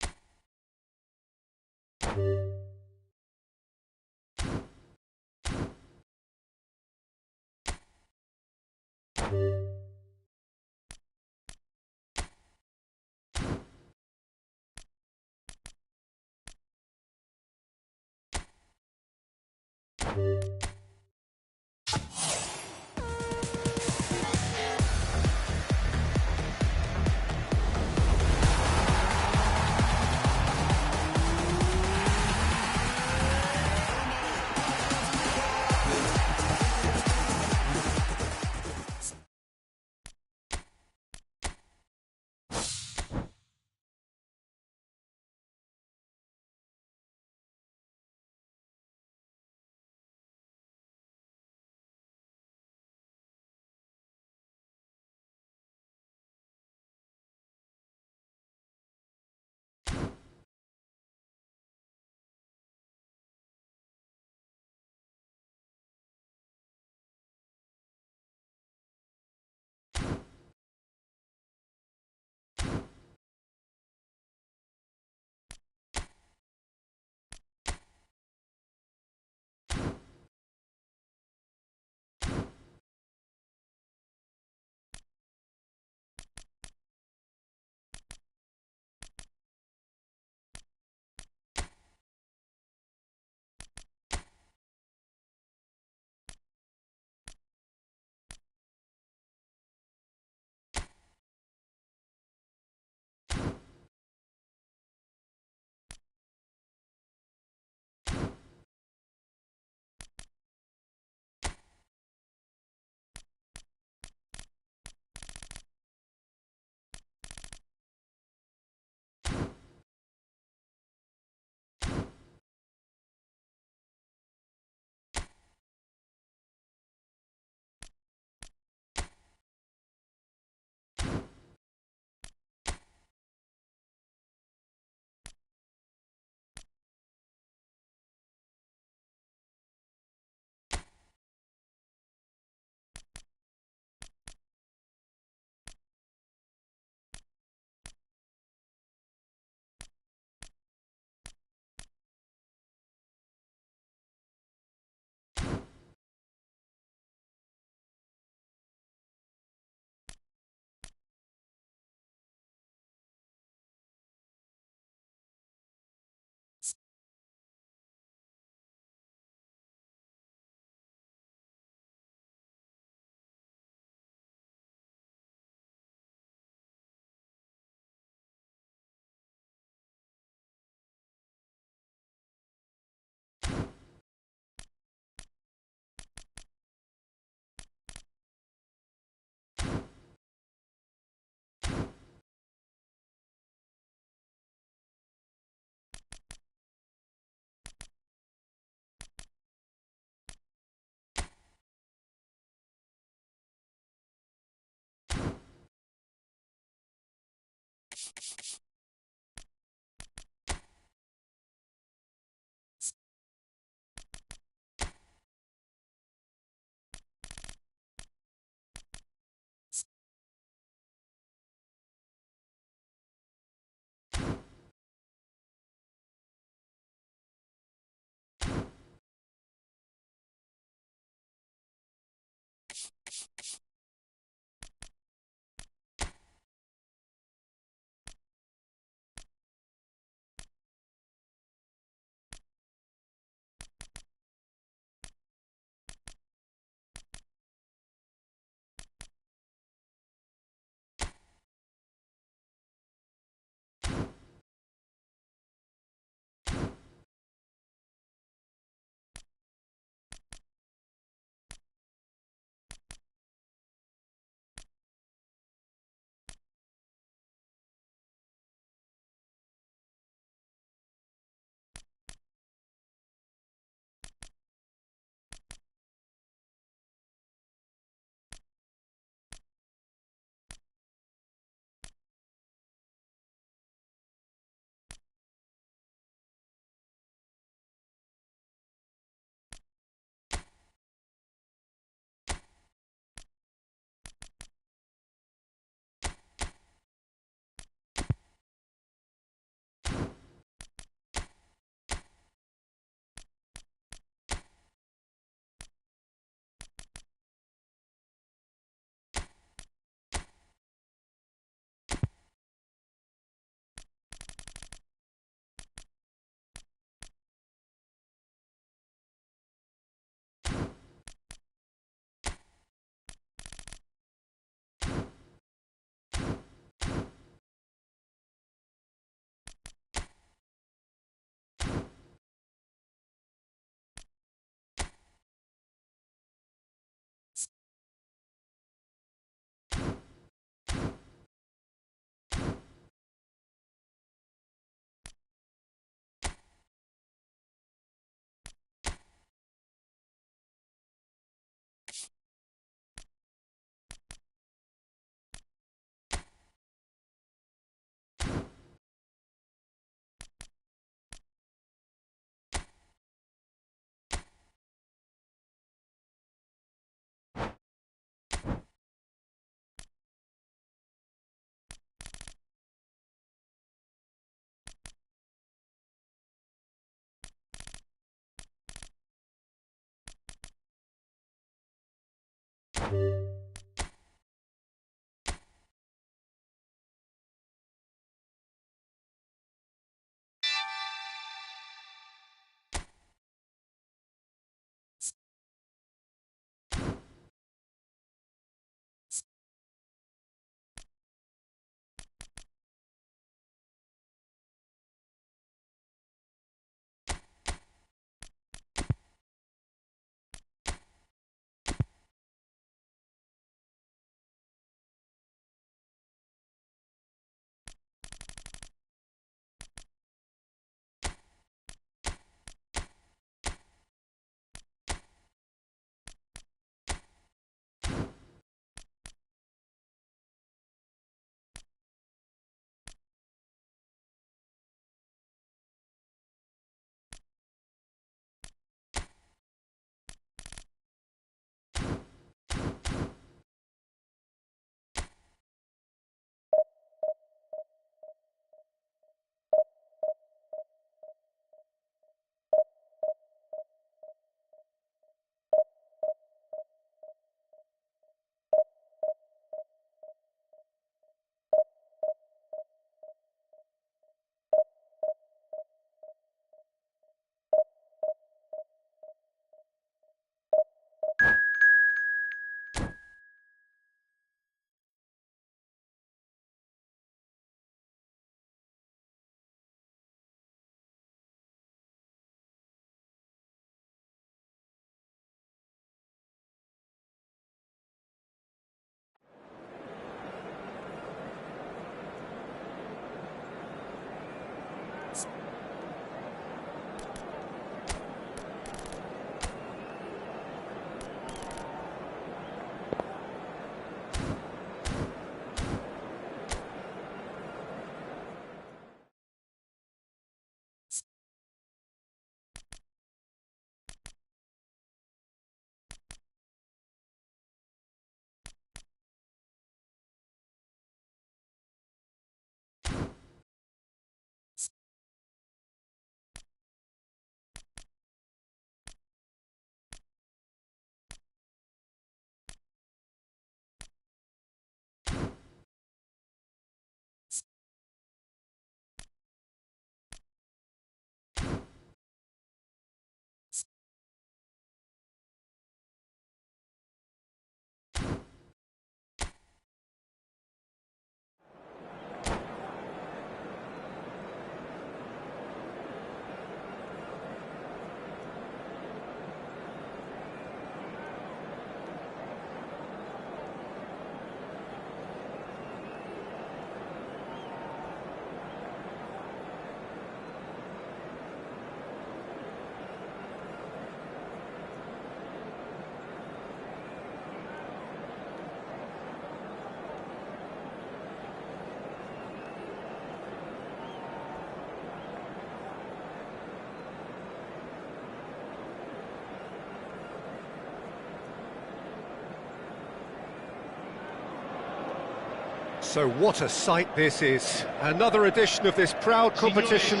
So what a sight this is. Another edition of this proud competition,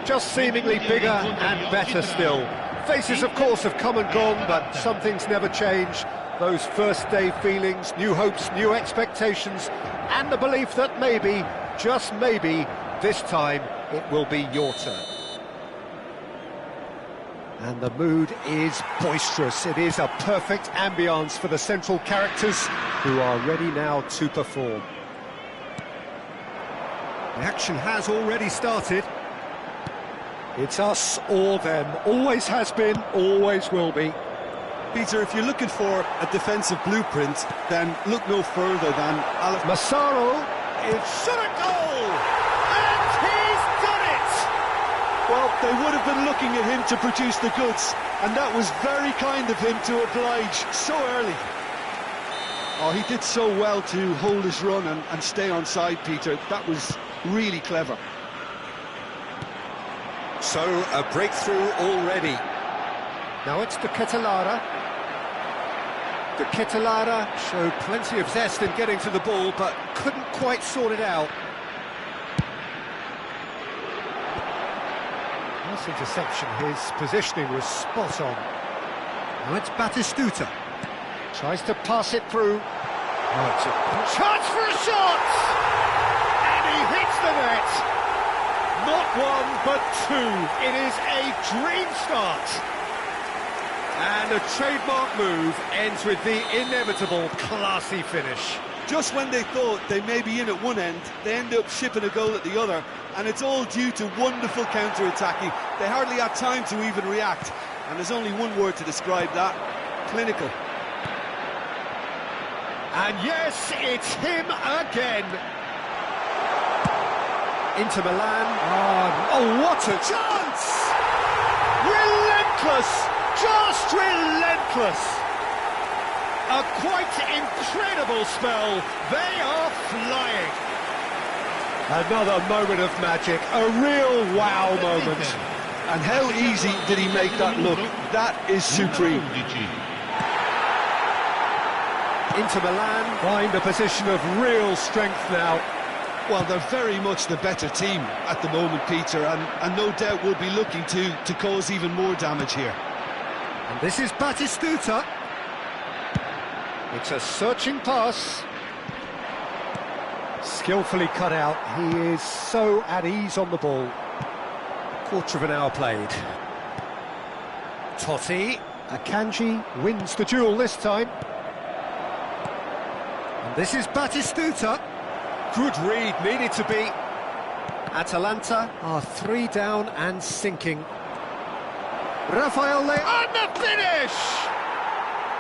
just seemingly bigger and better still. Faces, of course, have come and gone, but some things never change. Those first day feelings, new hopes, new expectations, and the belief that maybe, just maybe, this time it will be your turn. And the mood is boisterous. It is a perfect ambience for the central characters who are ready now to perform. The action has already started. It's us or them. Always has been, always will be.
Peter, if you're looking for a defensive blueprint, then look no further than
Massaro is shot a goal! And he's done it!
Well, they would have been looking at him to produce the goods, and that was very kind of him to oblige so early. Oh, he did so well to hold his run and stay on side, Peter. That was really clever.
So, a breakthrough already. Now it's De Ketelaere. De Ketelaere showed plenty of zest in getting to the ball, but couldn't quite sort it out. Nice interception, his positioning was spot on. Now it's Batistuta. Tries to pass it through. Oh, it's a chance for a shot! And he hits the net! Not one, but two. It is a dream start. And a trademark move ends with the inevitable classy finish.
Just when they thought they may be in at one end, they end up shipping a goal at the other, and it's all due to wonderful counter-attacking. They hardly had time to even react, and there's only one word to describe that: clinical.
And yes, it's him again. Inter Milan. Oh, what a chance! Relentless! Just relentless! A quite incredible spell. They are flying. Another moment of magic, a real wow moment.
And how easy did he make that look? That is supreme.
Inter Milan find a position of real strength now.
Well, they're very much the better team at the moment, Peter, and no doubt will be looking to cause even more damage here.
And this is Batistuta. It's a searching pass. Skillfully cut out. He is so at ease on the ball. Quarter of an hour played. Totti. Akanji wins the duel this time. And this is Batistuta. Good read, needed to be. Atalanta are 3 down and sinking. Rafael Leao. And the finish!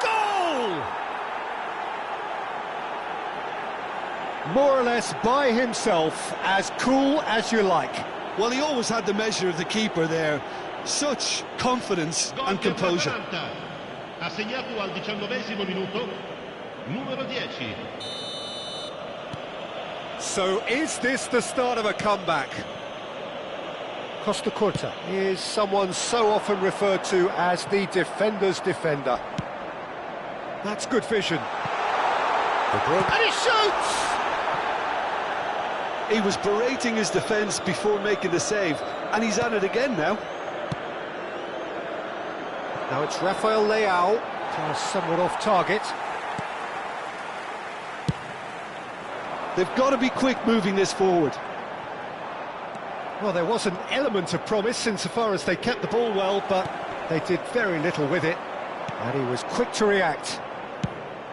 Goal! More or less by himself, as cool as you like.
Well, he always had the measure of the keeper there. Such confidence and composure.
Ha segnato al 19esimo minuto, numero 10.
So is this the start of a comeback? Costa Curta is someone so often referred to as the defender's defender. That's good vision. And he shoots!
He was berating his defence before making the save, and he's at it again now.
Now it's Rafael Leao, somewhat off target.
They've got to be quick moving this forward.
Well, there was an element of promise insofar as they kept the ball well, but they did very little with it, and he was quick to react.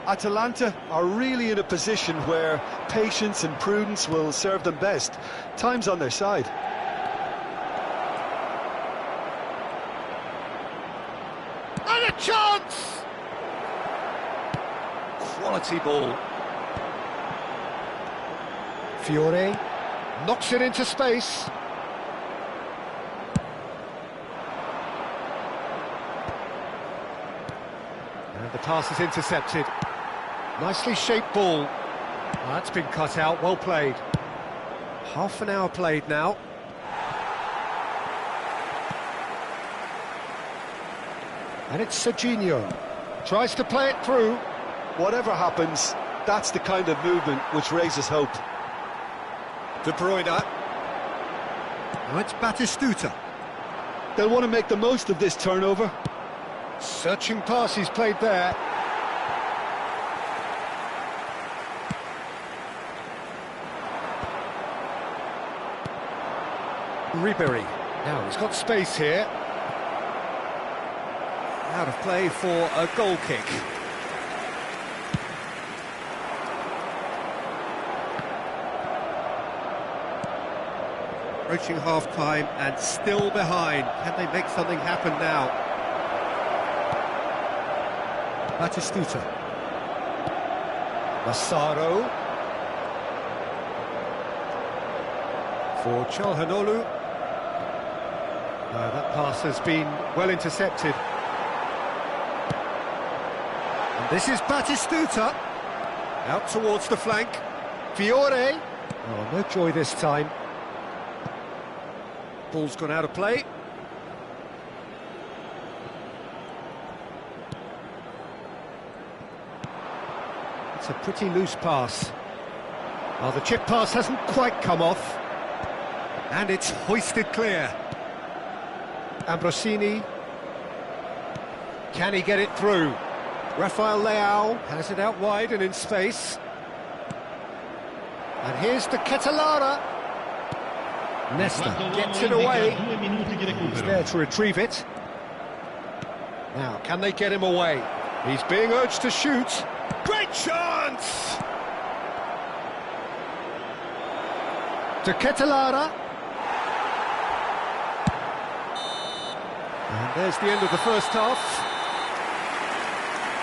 Atalanta are really in a position where patience and prudence will serve them best. Time's on their side.
And a chance! Quality ball. Fiore knocks it into space. And the pass is intercepted. Nicely shaped ball. Oh, that's been cut out, well played. Half an hour played now. And it's Serginho. Tries to play it through.
Whatever happens, that's the kind of movement which raises hope.
De Bruyne. Now it's Batistuta.
They'll want to make the most of this turnover.
Searching pass he's played there. Ribery. Now he's got space here. Out of play for a goal kick. Approaching half-time and still behind. Can they make something happen now? Batistuta. Massaro. For Çalhanoğlu. No, that pass has been well intercepted. And this is Batistuta. Out towards the flank. Fiore. Oh, no joy this time. Ball's gone out of play. It's a pretty loose pass. Oh, the chip pass hasn't quite come off. And it's hoisted clear. Ambrosini. Can he get it through? Rafael Leao has it out wide and in space. And here's the Ketelara. Nesta gets it away. He's there to retrieve it. Now, can they get him away? He's being urged to shoot. Great chance! To Ketelara. And there's the end of the first half.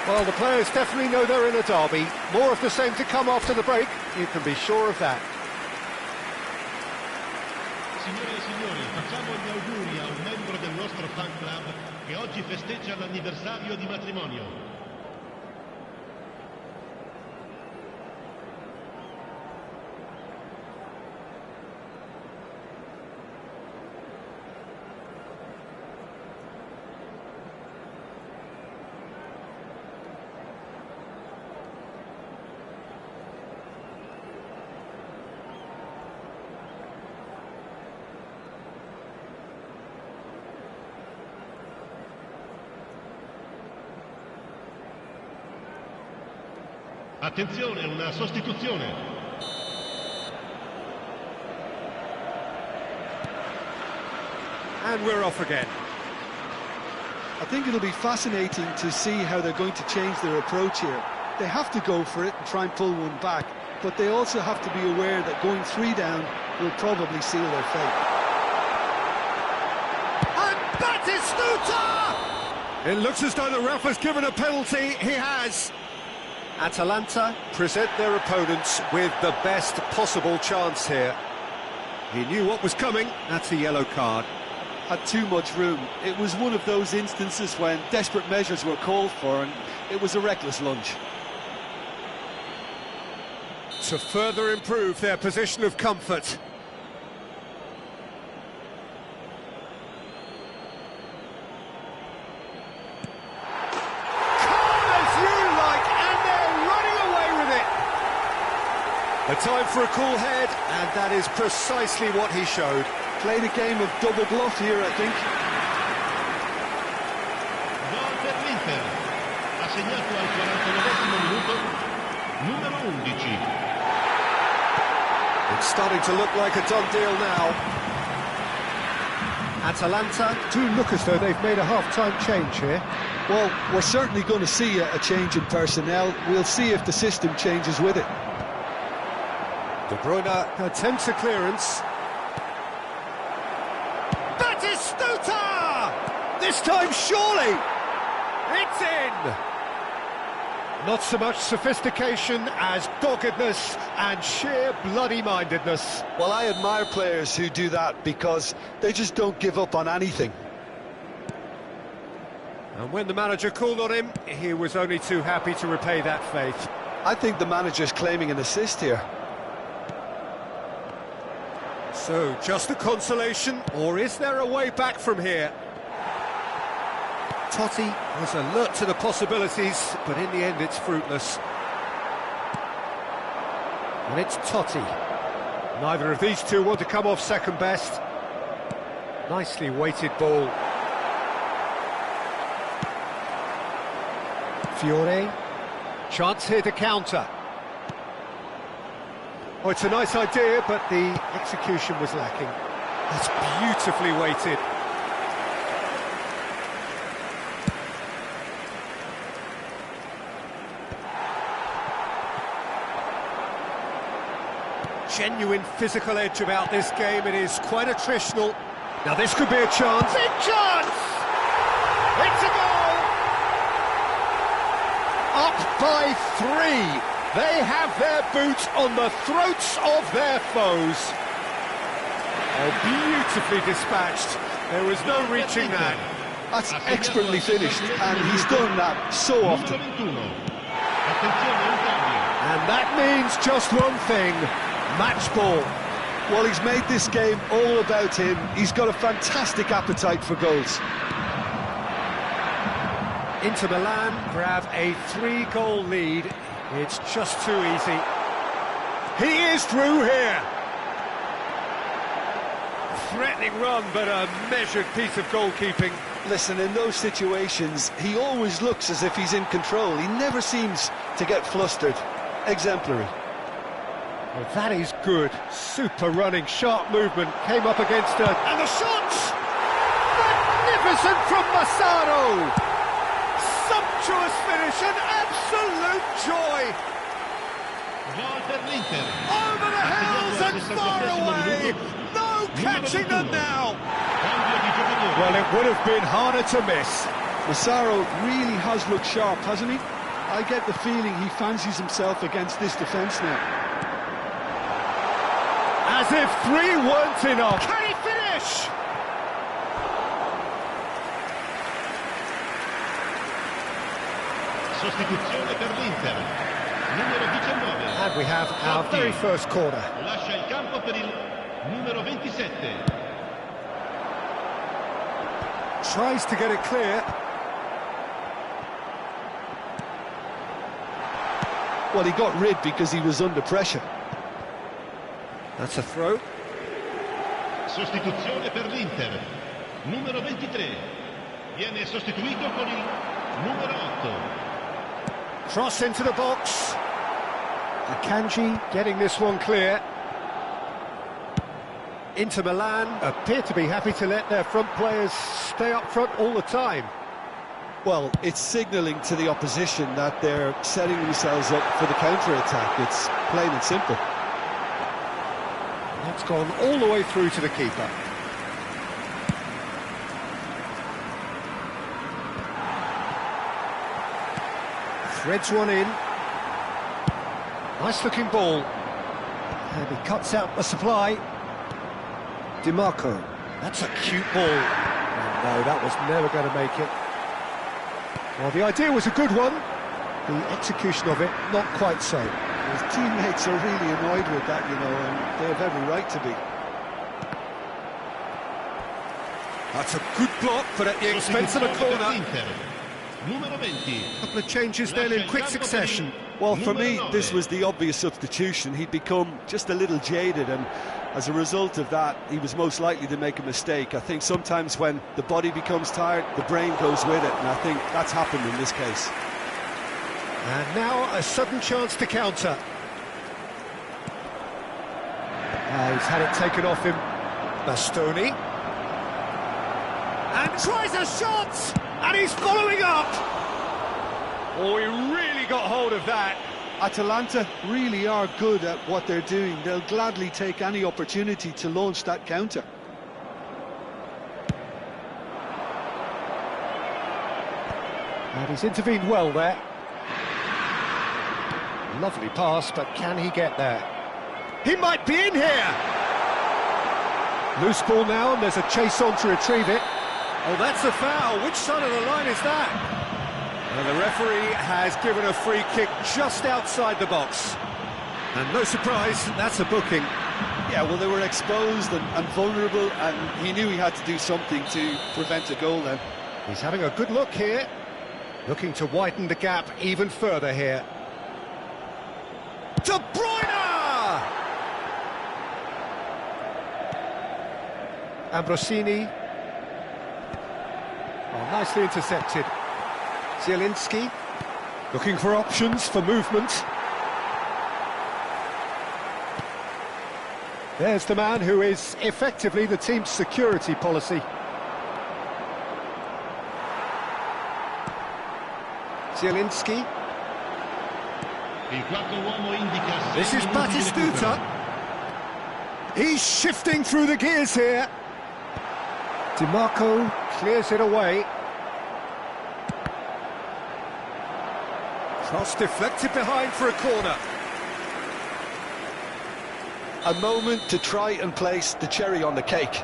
Well, the players definitely know they're in a derby. More of the same to come after the break, you can be sure of that.
Signore e signori, facciamo gli auguri a un membro del nostro fan club che oggi festeggia l'anniversario di matrimonio. Attenzione, una sostituzione.
And we're off again.
I think it'll be fascinating to see how they're going to change their approach here. They have to go for it and try and pull one back, but they also have to be aware that going 3 down will probably seal their fate.
And Batistuta! It looks as though the ref has given a penalty. He has. Atalanta present their opponents with the best possible chance here. He knew what was coming. That's a yellow card.
Had too much room. It was one of those instances when desperate measures were called for, and it was a reckless lunge.
To further improve their position of comfort. A time for a cool head, and that is precisely what he showed.
Played a game of double bluff here, I think.
Gol per l'Inter. Ha segnato al 49esimo minuto numero 11.
It's starting to look like a done deal now. Atalanta do look as though they've made a half-time change here.
Well, we're certainly going to see a change in personnel. We'll see if the system changes with it.
De Bruyne attempts a clearance. Batistuta! This time, surely! It's in! Not so much sophistication as doggedness and sheer bloody-mindedness.
Well, I admire players who do that because they just don't give up on anything.
And when the manager called on him, he was only too happy to repay that faith.
I think the manager's claiming an assist here.
So, just a consolation, or is there a way back from here? Totti was alert to the possibilities, but in the end it's fruitless. And it's Totti. Neither of these two want to come off second best. Nicely weighted ball. Fiore. Chance here to counter. Oh, it's a nice idea, but the execution was lacking. That's beautifully weighted. Genuine physical edge about this game. It is quite attritional. Now this could be a chance. Big chance! It's a goal! Up by 3. They have their boots on the throats of their foes. Oh, beautifully dispatched. There was no reaching that.
That's expertly finished, and he's done that so often.
And that means just one thing, match ball.
Well, he's made this game all about him. He's got a fantastic appetite for goals.
Inter Milan grab a 3-goal lead. It's just too easy. He is through here. threatening run, but a measured piece of goalkeeping.
Listen, in those situations, he always looks as if he's in control. He never seems to get flustered. Exemplary.
Well, that is good. Super running, sharp movement, came up against her. And the shot! Magnificent from Massaro! Sumptuous finish, an absolute joy!
Gol per l'Inter.
Over the hills and far away! No catching them now!
Cambio di giocatore.
Well, it would have been harder to miss.
Massaro really has looked sharp, hasn't he? I get the feeling he fancies himself against this defence now.
As if 3 weren't enough. Can he finish?
Sostituzione per l'Inter. Numero 19.
And we have our very first corner.
Lascia il campo per il numero 27.
Tries to get it clear.
Well, he got rid because he was under pressure.
That's a throw.
Sostituzione per l'Inter. Numero 23. Viene sostituito con il numero 8.
Cross into the box. Akanji getting this one clear. Inter Milan appear to be happy to let their front players stay up front all the time.
Well, it's signalling to the opposition that they're setting themselves up for the counter-attack. It's plain and simple.
That's gone all the way through to the keeper. Threads one in. Nice looking ball. And he cuts out the supply. DiMarco. That's a cute ball. Oh, no, that was never going to make it. Well, the idea was a good one. The execution of it, not quite so.
His teammates are really annoyed with that, you know, and they have every right to be.
That's a good block, but at the expense of a corner.
Numero 20.
A couple of changes then in quick succession.
Well, for me, this was the obvious substitution. He'd become just a little jaded, and as a result of that, he was most likely to make a mistake. I think sometimes when the body becomes tired, the brain goes with it, and I think that's happened in this case.
And now a sudden chance to counter. He's had it taken off him. Bastoni. And tries a shot! And he's following up! Oh, he really got hold of that.
Atalanta really are good at what they're doing. They'll gladly take any opportunity to launch that counter.
And he's intervened well there. Lovely pass, but can he get there? He might be in here! Loose ball now, and there's a chase on to retrieve it. Oh, that's a foul. Which side of the line is that? Well, the referee has given a free kick just outside the box. And no surprise, that's a booking.
Yeah, well, they were exposed and vulnerable, and he knew he had to do something to prevent a goal then.
He's having a good look here. Looking to widen the gap even further here. De Bruyne! Ambrosini. Oh, nicely intercepted. Zielinski. Looking for options for movement. There's the man who is effectively the team's security policy. Zielinski. This is Batistuta. He's shifting through the gears here. DiMarco clears it away. Cross deflected behind for a corner.
A moment to try and place the cherry on the cake.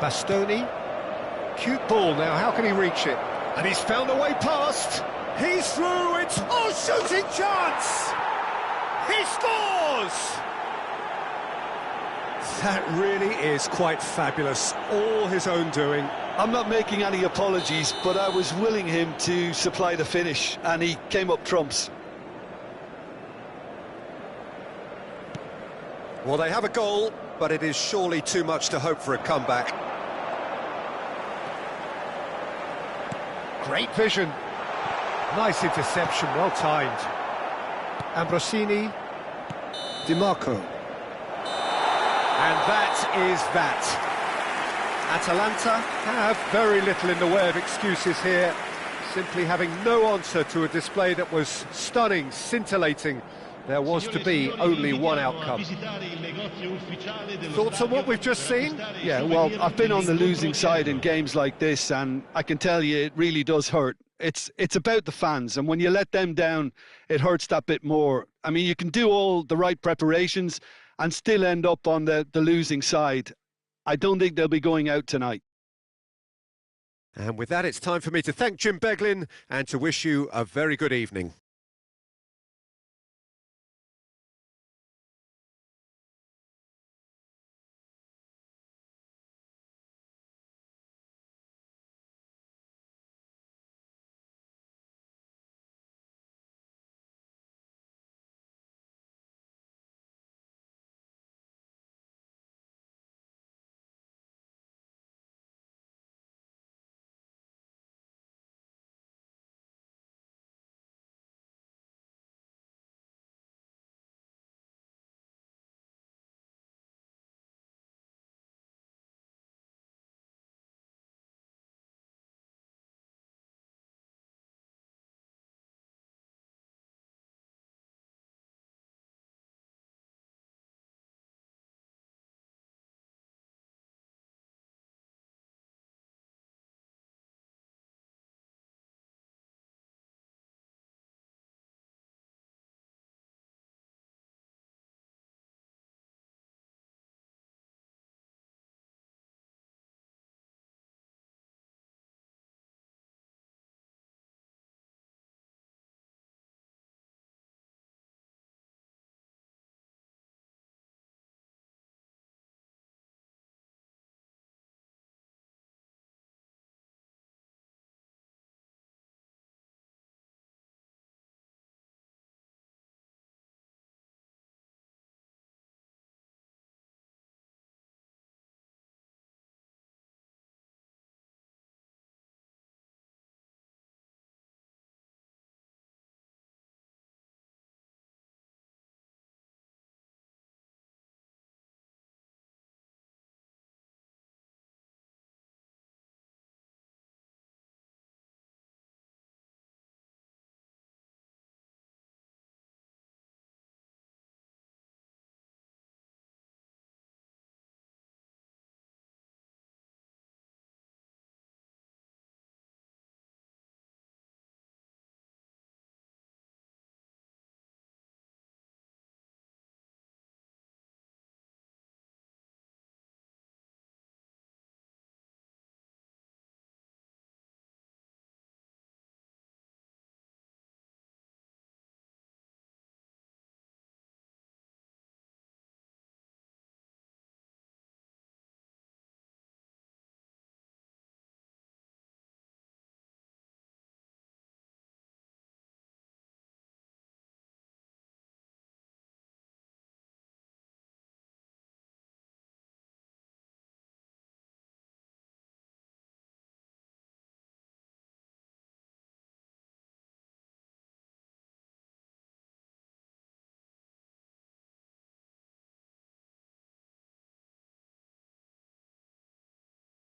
Bastoni. Cute ball now, how can he reach it? And he's found a way past. He's through, it's... Oh, shooting chance! He scores! That really is quite fabulous. All his own doing.
I'm not making any apologies, but I was willing him to supply the finish, and he came up trumps.
Well, they have a goal, but it is surely too much to hope for a comeback. Great vision. Nice interception, well timed. Ambrosini, Di Marco. And that is that. Atalanta have very little in the way of excuses here, simply having no answer to a display that was stunning, scintillating. There was to be only one outcome. Thoughts on what we've just seen?
Yeah, well, I've been on the losing side in games like this, and I can tell you it really does hurt. It's about the fans, and when you let them down, it hurts that bit more. I mean, you can do all the right preparations and still end up on the losing side. I don't think they'll be going out tonight.
And with that, it's time for me to thank Jim Beglin and to wish you a very good evening.